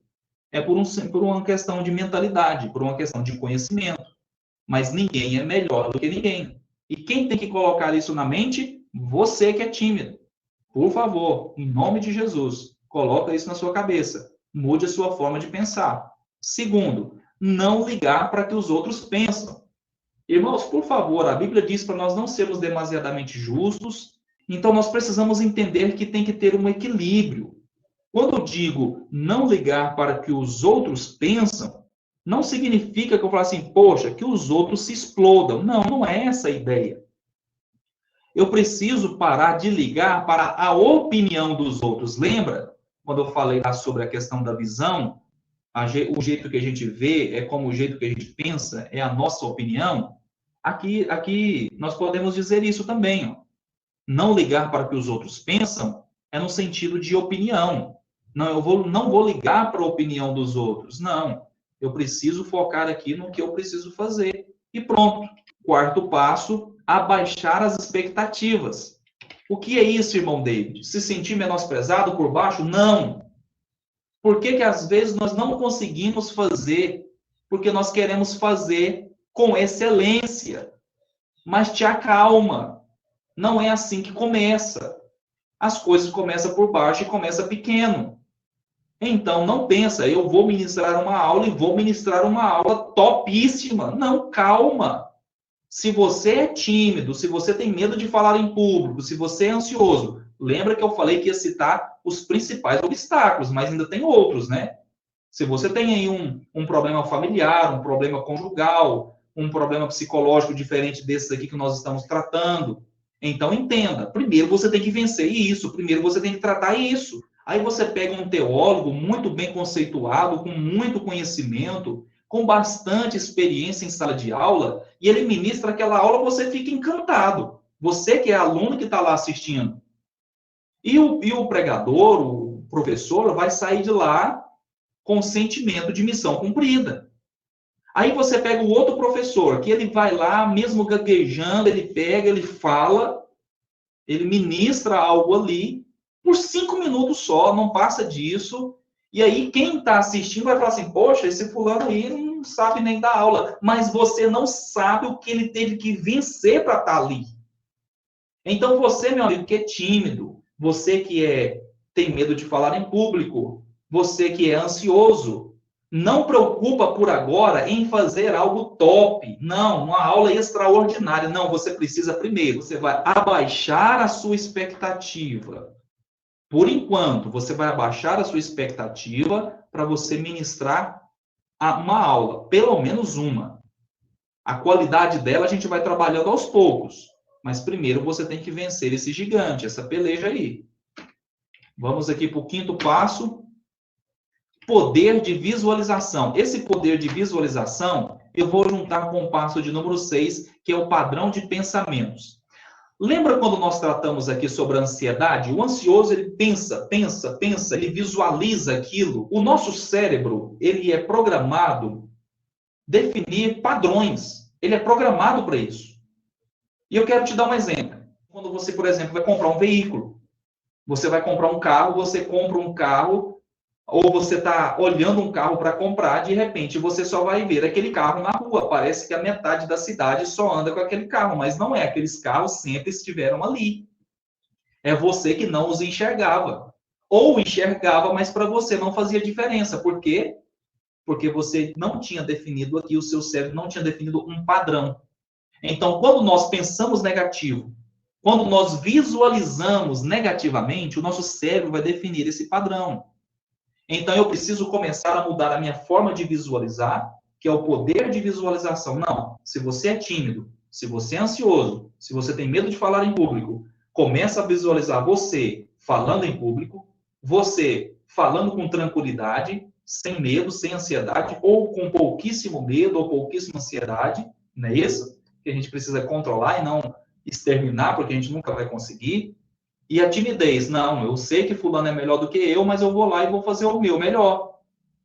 [SPEAKER 1] é por uma questão de mentalidade, por uma questão de conhecimento. Mas ninguém é melhor do que ninguém. E quem tem que colocar isso na mente? Você que é tímido. Por favor, em nome de Jesus, coloca isso na sua cabeça. Mude a sua forma de pensar. Segundo, não ligar para que os outros pensam. Irmãos, por favor, a Bíblia diz para nós não sermos demasiadamente justos, então nós precisamos entender que tem que ter um equilíbrio. Quando eu digo não ligar para que os outros pensam, não significa que eu falo assim, poxa, que os outros se explodam. Não, não é essa a ideia. Eu preciso parar de ligar para a opinião dos outros. Lembra quando eu falei lá sobre a questão da visão? O jeito que a gente vê é como o jeito que a gente pensa, é a nossa opinião. Aqui nós podemos dizer isso também. Ó. Não ligar para o que os outros pensam é no sentido de opinião. Não, não vou ligar para a opinião dos outros. Não. Eu preciso focar aqui no que eu preciso fazer. E pronto. Quarto passo, abaixar as expectativas. O que é isso, irmão David? Se sentir menosprezado por baixo? Não. Por que às vezes nós não conseguimos fazer? Porque nós queremos fazer com excelência. Mas te acalma. Não é assim que começa. As coisas começam por baixo e começa pequeno. Então, não pensa, eu vou ministrar uma aula e vou ministrar uma aula topíssima. Não, calma. Se você é tímido, se você tem medo de falar em público, se você é ansioso, lembra que eu falei que ia citar os principais obstáculos, mas ainda tem outros, né? Se você tem aí um problema familiar, um problema conjugal, um problema psicológico diferente desses aqui que nós estamos tratando. Então, entenda. Primeiro você tem que vencer isso. Primeiro você tem que tratar isso. Aí você pega um teólogo muito bem conceituado, com muito conhecimento, com bastante experiência em sala de aula, e ele ministra aquela aula, você fica encantado. Você que é aluno que está lá assistindo. E o pregador, o professor, vai sair de lá com sentimento de missão cumprida. Aí você pega o outro professor, que ele vai lá, mesmo gaguejando, ele pega, ele fala, ele ministra algo ali, por 5 minutos só, não passa disso. E aí quem está assistindo vai falar assim, poxa, esse fulano aí não sabe nem dar aula. Mas você não sabe o que ele teve que vencer para estar ali. Então você, meu amigo, que é tímido, você que tem medo de falar em público, você que é ansioso, não preocupa por agora em fazer algo top. Não, uma aula extraordinária. Não, você precisa primeiro, você vai abaixar a sua expectativa. Por enquanto, você vai abaixar a sua expectativa para você ministrar uma aula, pelo menos uma. A qualidade dela a gente vai trabalhando aos poucos. Mas primeiro você tem que vencer esse gigante, essa peleja aí. Vamos aqui para o 5º passo. Poder de visualização. Esse poder de visualização, eu vou juntar com o passo de número 6, que é o padrão de pensamentos. Lembra quando nós tratamos aqui sobre a ansiedade? O ansioso, ele pensa, ele visualiza aquilo. O nosso cérebro, ele é programado definir padrões. Ele é programado para isso. E eu quero te dar um exemplo. Quando você, por exemplo, vai comprar um veículo, você vai comprar um carro, você compra um carro, ou você está olhando um carro para comprar, de repente você só vai ver aquele carro na rua. Parece que a metade da cidade só anda com aquele carro, mas não é. Aqueles carros sempre estiveram ali. É você que não os enxergava. Ou enxergava, mas para você não fazia diferença. Por quê? Porque você não tinha definido aqui, o seu cérebro não tinha definido um padrão. Então, quando nós pensamos negativo, quando nós visualizamos negativamente, o nosso cérebro vai definir esse padrão. Então, eu preciso começar a mudar a minha forma de visualizar, que é o poder de visualização. Não, se você é tímido, se você é ansioso, se você tem medo de falar em público, começa a visualizar você falando em público, você falando com tranquilidade, sem medo, sem ansiedade, ou com pouquíssimo medo ou pouquíssima ansiedade, não é isso? Que a gente precisa controlar e não exterminar, porque a gente nunca vai conseguir. E a timidez, não, eu sei que fulano é melhor do que eu, mas eu vou lá e vou fazer o meu melhor.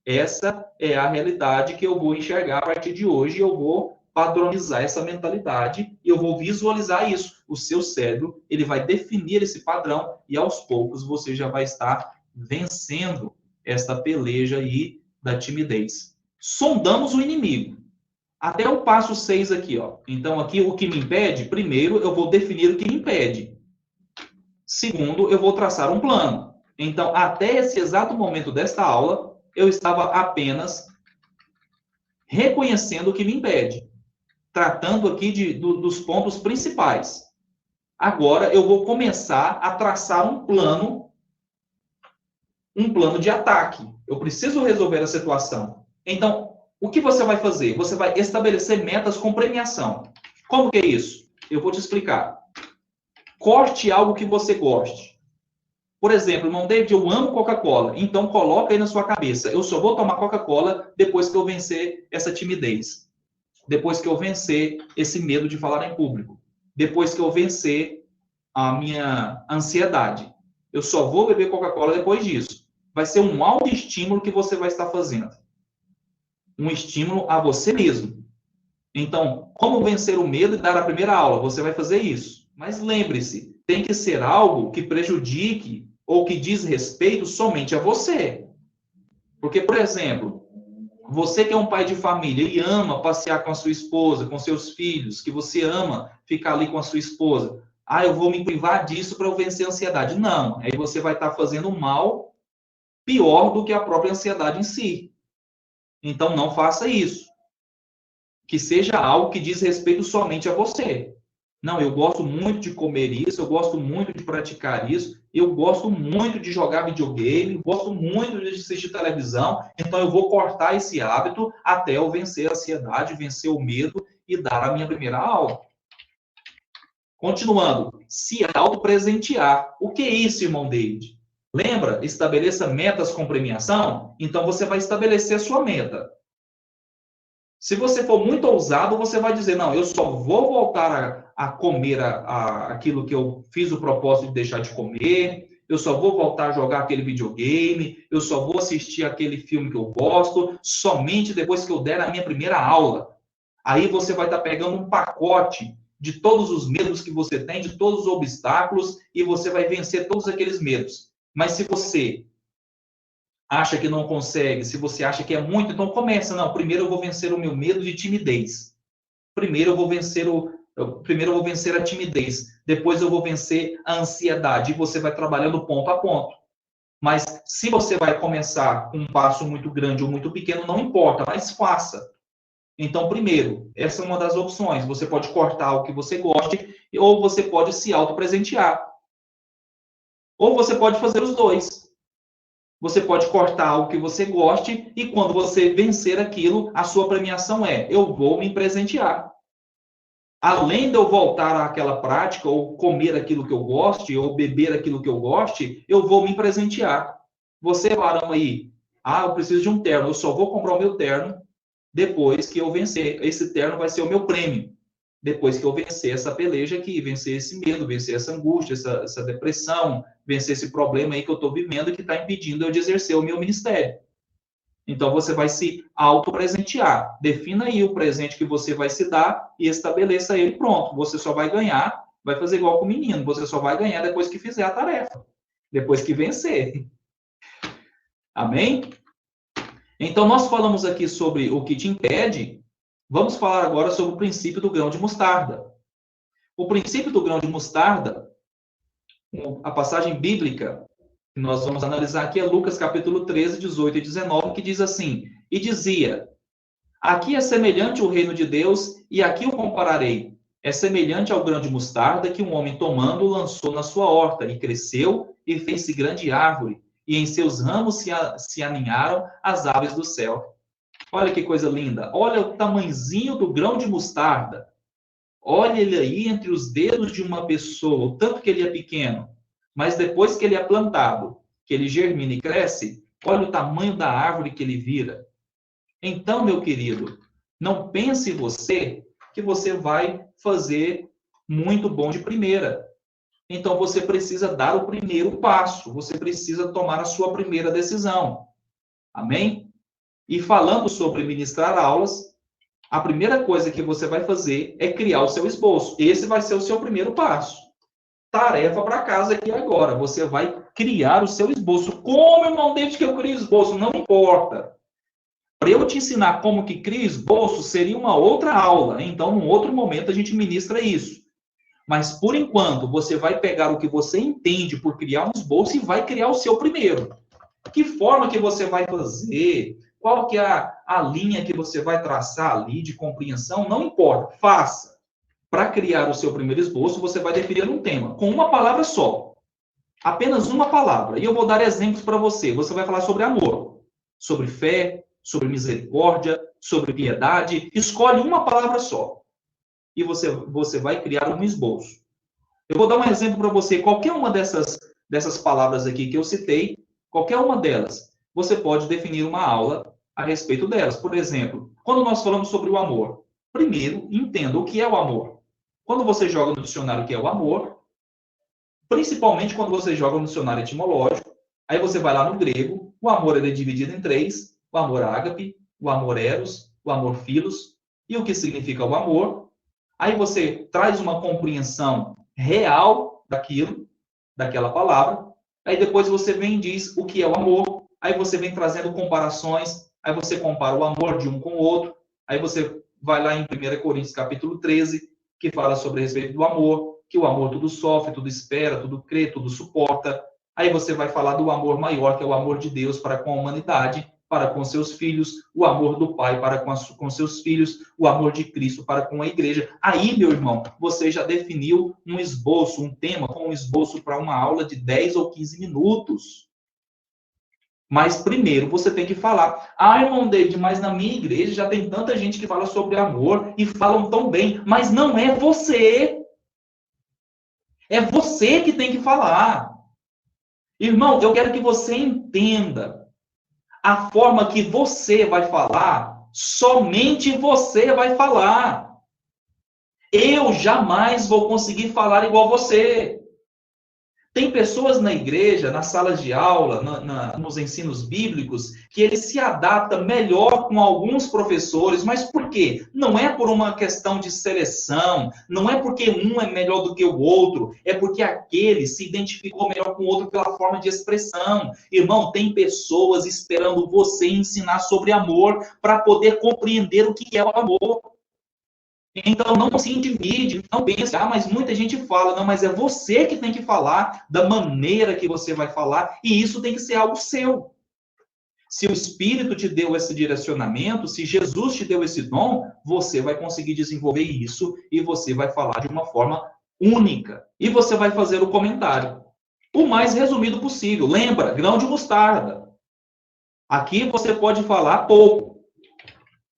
[SPEAKER 1] Essa é a realidade que eu vou enxergar a partir de hoje, eu vou padronizar essa mentalidade e eu vou visualizar isso. O seu cérebro, ele vai definir esse padrão e aos poucos você já vai estar vencendo esta peleja aí da timidez. Sondamos o inimigo. Até o passo 6 aqui, ó. Então, aqui, o que me impede, primeiro, eu vou definir o que me impede. Segundo, eu vou traçar um plano. Então, até esse exato momento desta aula, eu estava apenas reconhecendo o que me impede. Tratando aqui dos pontos principais. Agora, eu vou começar a traçar um plano de ataque. Eu preciso resolver a situação. Então, o que você vai fazer? Você vai estabelecer metas com premiação. Como que é isso? Eu vou te explicar. Corte algo que você goste. Por exemplo, irmão David, eu amo Coca-Cola. Então, coloca aí na sua cabeça. Eu só vou tomar Coca-Cola depois que eu vencer essa timidez. Depois que eu vencer esse medo de falar em público. Depois que eu vencer a minha ansiedade. Eu só vou beber Coca-Cola depois disso. Vai ser um autoestímulo que você vai estar fazendo. Um estímulo a você mesmo. Então, como vencer o medo e dar a primeira aula? Você vai fazer isso. Mas lembre-se, tem que ser algo que prejudique ou que diz respeito somente a você. Porque, por exemplo, você que é um pai de família e ama passear com a sua esposa, com seus filhos, que você ama ficar ali com a sua esposa. Ah, eu vou me privar disso para eu vencer a ansiedade. Não, aí você vai estar fazendo mal pior do que a própria ansiedade em si. Então, não faça isso. Que seja algo que diz respeito somente a você. Não, eu gosto muito de comer isso, eu gosto muito de praticar isso, eu gosto muito de jogar videogame, gosto muito de assistir televisão, então eu vou cortar esse hábito até eu vencer a ansiedade, vencer o medo e dar a minha primeira aula. Continuando, se autopresentear. O que é isso, irmão David? Lembra? Estabeleça metas com premiação? Então você vai estabelecer a sua meta. Se você for muito ousado, você vai dizer, não, eu só vou voltar a comer aquilo que eu fiz o propósito de deixar de comer, eu só vou voltar a jogar aquele videogame, eu só vou assistir aquele filme que eu gosto, somente depois que eu der a minha primeira aula. Aí você vai estar pegando um pacote de todos os medos que você tem, de todos os obstáculos, e você vai vencer todos aqueles medos. Mas se você acha que não consegue, se você acha que é muito, então começa. Não, primeiro eu vou vencer o meu medo de timidez. Primeiro eu vou vencer a timidez. Depois eu vou vencer a ansiedade. E você vai trabalhando ponto a ponto. Mas se você vai começar com um passo muito grande ou muito pequeno, não importa, mas faça. Então, primeiro, essa é uma das opções. Você pode cortar o que você goste, ou você pode se autopresentear. Ou você pode fazer os dois. Você pode cortar o que você goste, e quando você vencer aquilo, a sua premiação é: eu vou me presentear. Além de eu voltar àquela prática, ou comer aquilo que eu goste, ou beber aquilo que eu goste, eu vou me presentear. Você, varão aí, eu preciso de um terno, eu só vou comprar o meu terno depois que eu vencer. Esse terno vai ser o meu prêmio. Depois que eu vencer essa peleja aqui, vencer esse medo, vencer essa angústia, essa depressão, vencer esse problema aí que eu estou vivendo que está impedindo eu de exercer o meu ministério. Então, você vai se auto-presentear. Defina aí o presente que você vai se dar e estabeleça ele. Pronto, você só vai ganhar, vai fazer igual com o menino, você só vai ganhar depois que fizer a tarefa, depois que vencer. Amém? Então, nós falamos aqui sobre o que te impede. Vamos falar agora sobre o princípio do grão de mostarda. O princípio do grão de mostarda, a passagem bíblica que nós vamos analisar aqui é Lucas capítulo 13, 18 e 19, que diz assim: e dizia: aqui é semelhante o reino de Deus, e aqui o compararei. É semelhante ao grão de mostarda que um homem tomando lançou na sua horta, e cresceu e fez-se grande árvore, e em seus ramos se aninharam as aves do céu. Olha que coisa linda. Olha o tamanzinho do grão de mostarda. Olha ele aí entre os dedos de uma pessoa, o tanto que ele é pequeno. Mas depois que ele é plantado, que ele germina e cresce, olha o tamanho da árvore que ele vira. Então, meu querido, não pense você que você vai fazer muito bom de primeira. Então, você precisa dar o primeiro passo. Você precisa tomar a sua primeira decisão. Amém? E falando sobre ministrar aulas, a primeira coisa que você vai fazer é criar o seu esboço. Esse vai ser o seu primeiro passo. Tarefa para casa aqui agora. Você vai criar o seu esboço. Como, irmão, desde que eu crio esboço? Não importa. Para eu te ensinar como que cria esboço, seria uma outra aula. Então, num outro momento, a gente ministra isso. Mas, por enquanto, você vai pegar o que você entende por criar um esboço e vai criar o seu primeiro. Que forma que você vai fazer? Qual que é a linha que você vai traçar ali de compreensão? Não importa, faça. Para criar o seu primeiro esboço, você vai definir um tema, com uma palavra só. Apenas uma palavra. E eu vou dar exemplos para você. Você vai falar sobre amor, sobre fé, sobre misericórdia, sobre piedade. Escolhe uma palavra só. E você vai criar um esboço. Eu vou dar um exemplo para você. Qualquer uma dessas palavras aqui que eu citei, qualquer uma delas, você pode definir uma aula a respeito delas. Por exemplo, quando nós falamos sobre o amor, primeiro, entenda o que é o amor. Quando você joga no dicionário o que é o amor, principalmente quando você joga no dicionário etimológico, aí você vai lá no grego, o amor ele é dividido em três: o amor ágape, o amor eros, o amor philos, e o que significa o amor. Aí você traz uma compreensão real daquela palavra. Aí depois você vem e diz o que é o amor. Aí você vem trazendo comparações. Aí você compara o amor de um com o outro. Aí você vai lá em 1 Coríntios capítulo 13, que fala sobre a respeito do amor, que o amor tudo sofre, tudo espera, tudo crê, tudo suporta. Aí você vai falar do amor maior, que é o amor de Deus para com a humanidade, para com seus filhos, o amor do pai para com seus filhos, o amor de Cristo para com a igreja. Aí, meu irmão, você já definiu um esboço, um tema, com um esboço para uma aula de 10 ou 15 minutos. Mas primeiro você tem que falar. Ah, irmão David, mas na minha igreja já tem tanta gente que fala sobre amor e falam tão bem. Mas não é você. É você que tem que falar. Irmão, eu quero que você entenda. A forma que você vai falar, somente você vai falar. Eu jamais vou conseguir falar igual você. Tem pessoas na igreja, nas salas de aula, nos ensinos bíblicos, que ele se adapta melhor com alguns professores, mas por quê? Não é por uma questão de seleção, não é porque um é melhor do que o outro, é porque aquele se identificou melhor com o outro pela forma de expressão. Irmão, tem pessoas esperando você ensinar sobre amor para poder compreender o que é o amor. Então, não se intimide, não pense, mas muita gente fala, não, mas é você que tem que falar da maneira que você vai falar, e isso tem que ser algo seu. Se o Espírito te deu esse direcionamento, se Jesus te deu esse dom, você vai conseguir desenvolver isso e você vai falar de uma forma única. E você vai fazer o comentário o mais resumido possível. Lembra, grão de mostarda. Aqui você pode falar pouco.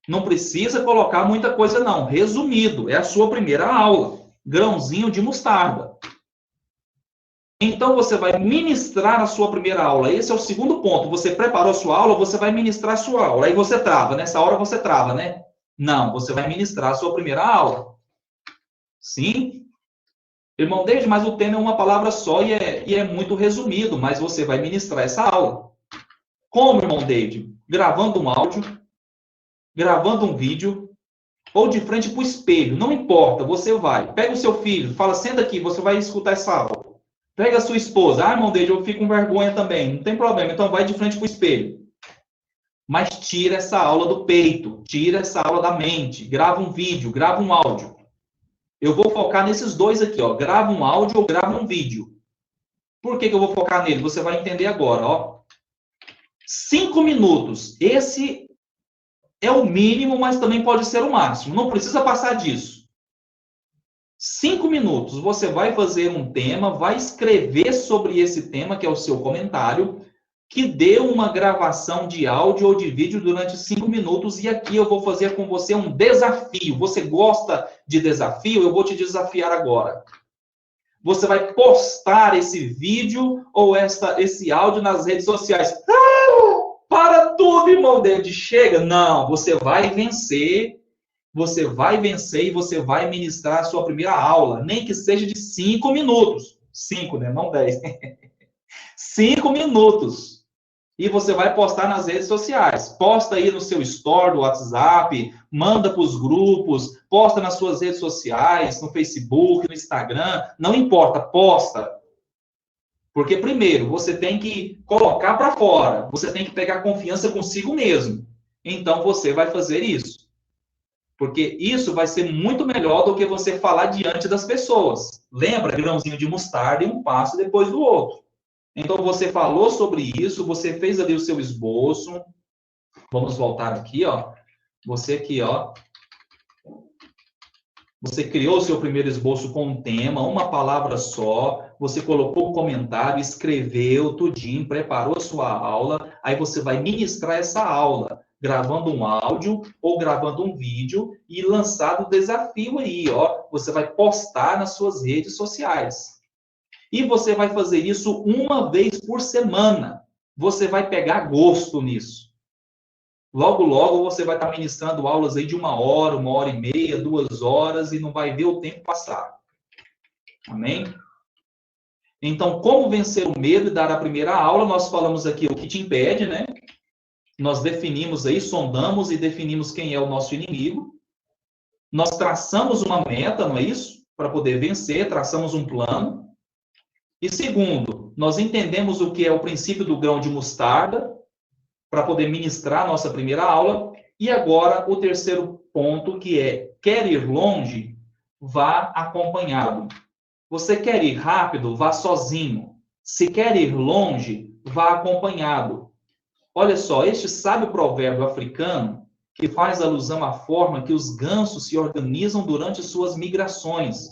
[SPEAKER 1] Não precisa colocar muita coisa, não. Resumido, é a sua primeira aula. Grãozinho de mostarda. Então, você vai ministrar a sua primeira aula. Esse é o segundo ponto. Você preparou a sua aula, você vai ministrar a sua aula. Aí você trava. Nessa hora você trava, né? Não, você vai ministrar a sua primeira aula. Sim? Irmão David, mas o tema é uma palavra só e é muito resumido, mas você vai ministrar essa aula. Como, irmão David? Gravando um áudio, gravando um vídeo, ou de frente para o espelho, não importa, você vai. Pega o seu filho, fala, senta aqui, você vai escutar essa aula. Pega a sua esposa, irmão David, eu fico com vergonha também, não tem problema, então vai de frente para o espelho. Mas tira essa aula do peito, tira essa aula da mente, grava um vídeo, grava um áudio. Eu vou focar nesses dois aqui, ó, grava um áudio ou grava um vídeo. Por que eu vou focar nele? Você vai entender agora, ó. 5 minutos, esse é o mínimo, mas também pode ser o máximo. Não precisa passar disso. 5 minutos, você vai fazer um tema, vai escrever sobre esse tema, que é o seu comentário, que dê uma gravação de áudio ou de vídeo durante 5 minutos. E aqui eu vou fazer com você um desafio. Você gosta de desafio? Eu vou te desafiar agora. Você vai postar esse vídeo ou esse áudio nas redes sociais. Para tudo, irmão David, chega. Não, você vai vencer e você vai ministrar a sua primeira aula, nem que seja de 5 minutos. 5, né? Não 10. 5 minutos. E você vai postar nas redes sociais. Posta aí no seu store do WhatsApp, manda para os grupos, posta nas suas redes sociais, no Facebook, no Instagram, não importa, posta. Porque, primeiro, você tem que colocar para fora, você tem que pegar confiança consigo mesmo. Então, você vai fazer isso. Porque isso vai ser muito melhor do que você falar diante das pessoas. Lembra, grãozinho de mostarda e um passo depois do outro. Então, você falou sobre isso, você fez ali o seu esboço. Vamos voltar aqui, ó. Você aqui, ó. Você criou o seu primeiro esboço com um tema, uma palavra só. Você colocou o comentário, escreveu tudinho, preparou a sua aula. Aí você vai ministrar essa aula, gravando um áudio ou gravando um vídeo e lançar o desafio aí, ó. Você vai postar nas suas redes sociais. E você vai fazer isso uma vez por semana. Você vai pegar gosto nisso. Logo, logo, você vai estar ministrando aulas aí de 1 hora, 1 hora e meia, 2 horas, e não vai ver o tempo passar. Amém? Então, como vencer o medo e dar a primeira aula, nós falamos aqui o que te impede, né? Nós definimos aí, sondamos e definimos quem é o nosso inimigo. Nós traçamos uma meta, não é isso? Para poder vencer, traçamos um plano. E segundo, nós entendemos o que é o princípio do grão de mostarda, para poder ministrar a nossa primeira aula. E agora, o terceiro ponto, que é, quer ir longe, vá acompanhado. Você quer ir rápido, vá sozinho. Se quer ir longe, vá acompanhado. Olha só, este sábio provérbio africano, que faz alusão à forma que os gansos se organizam durante suas migrações.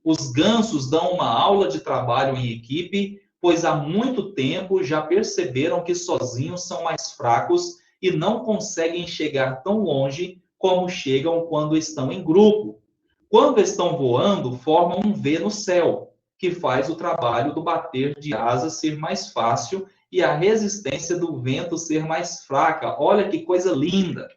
[SPEAKER 1] Os gansos dão uma aula de trabalho em equipe, pois há muito tempo já perceberam que sozinhos são mais fracos e não conseguem chegar tão longe como chegam quando estão em grupo. Quando estão voando, formam um V no céu, que faz o trabalho do bater de asas ser mais fácil e a resistência do vento ser mais fraca. Olha que coisa linda!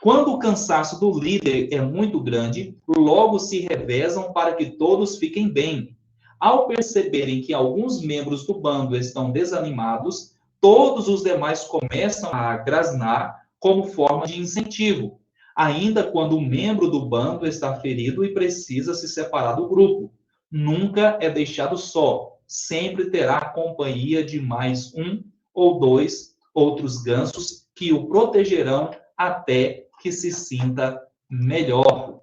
[SPEAKER 1] Quando o cansaço do líder é muito grande, logo se revezam para que todos fiquem bem. Ao perceberem que alguns membros do bando estão desanimados, todos os demais começam a grasnar como forma de incentivo, ainda quando um membro do bando está ferido e precisa se separar do grupo. Nunca é deixado só, sempre terá a companhia de mais um ou dois outros gansos que o protegerão até que se sinta melhor.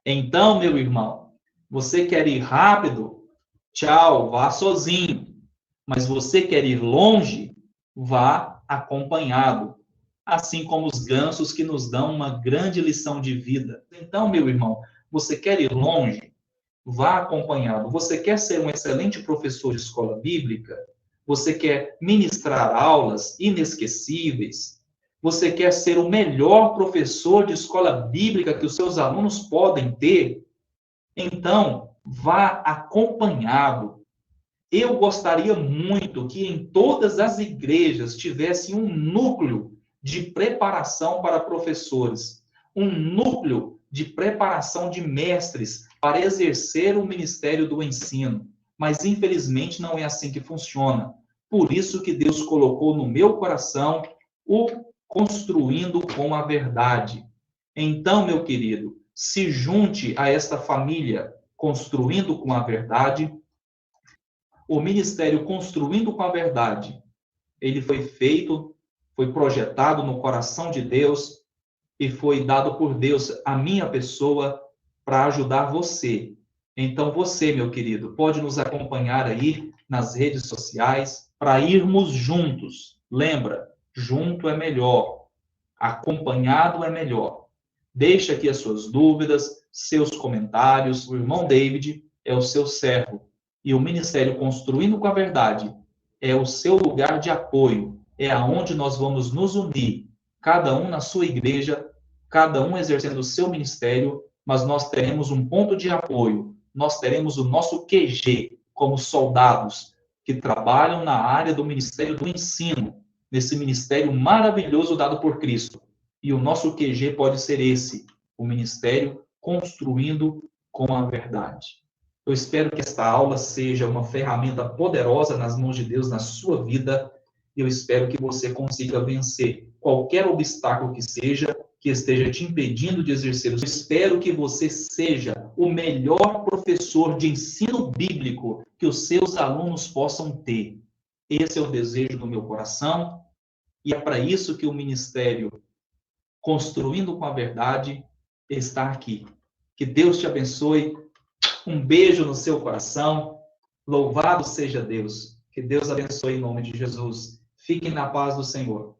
[SPEAKER 1] Então, meu irmão, você quer ir rápido? Tchau, vá sozinho. Mas você quer ir longe? Vá acompanhado. Assim como os gansos que nos dão uma grande lição de vida. Então, meu irmão, você quer ir longe? Vá acompanhado. Você quer ser um excelente professor de escola bíblica? Você quer ministrar aulas inesquecíveis? Você quer ser o melhor professor de escola bíblica que os seus alunos podem ter? Então, vá acompanhado. Eu gostaria muito que em todas as igrejas tivesse um núcleo de preparação para professores, um núcleo de preparação de mestres para exercer o ministério do ensino. Mas, infelizmente, não é assim que funciona. Por isso que Deus colocou no meu coração o construindo com a verdade. Então, meu querido, se junte a esta família construindo com a verdade. O ministério Construindo com a Verdade, ele foi feito, foi projetado no coração de Deus e foi dado por Deus a minha pessoa para ajudar você. Então você, meu querido, pode nos acompanhar aí nas redes sociais para irmos juntos. Lembra, junto é melhor, acompanhado é melhor. Deixe aqui as suas dúvidas, seus comentários. O irmão David é o seu servo. E o Ministério Construindo com a Verdade é o seu lugar de apoio. É aonde nós vamos nos unir. Cada um na sua igreja, cada um exercendo o seu ministério, mas nós teremos um ponto de apoio. Nós teremos o nosso QG, como soldados que trabalham na área do Ministério do Ensino, nesse ministério maravilhoso dado por Cristo. E o nosso QG pode ser esse, o Ministério Construindo com a Verdade. Eu espero que esta aula seja uma ferramenta poderosa nas mãos de Deus na sua vida. E eu espero que você consiga vencer qualquer obstáculo que seja, que esteja te impedindo de exercer. Eu espero que você seja o melhor professor de ensino bíblico que os seus alunos possam ter. Esse é o desejo do meu coração. E é para isso que o Ministério Construindo com a Verdade está aqui. Que Deus te abençoe. Um beijo no seu coração. Louvado seja Deus. Que Deus abençoe em nome de Jesus. Fiquem na paz do Senhor.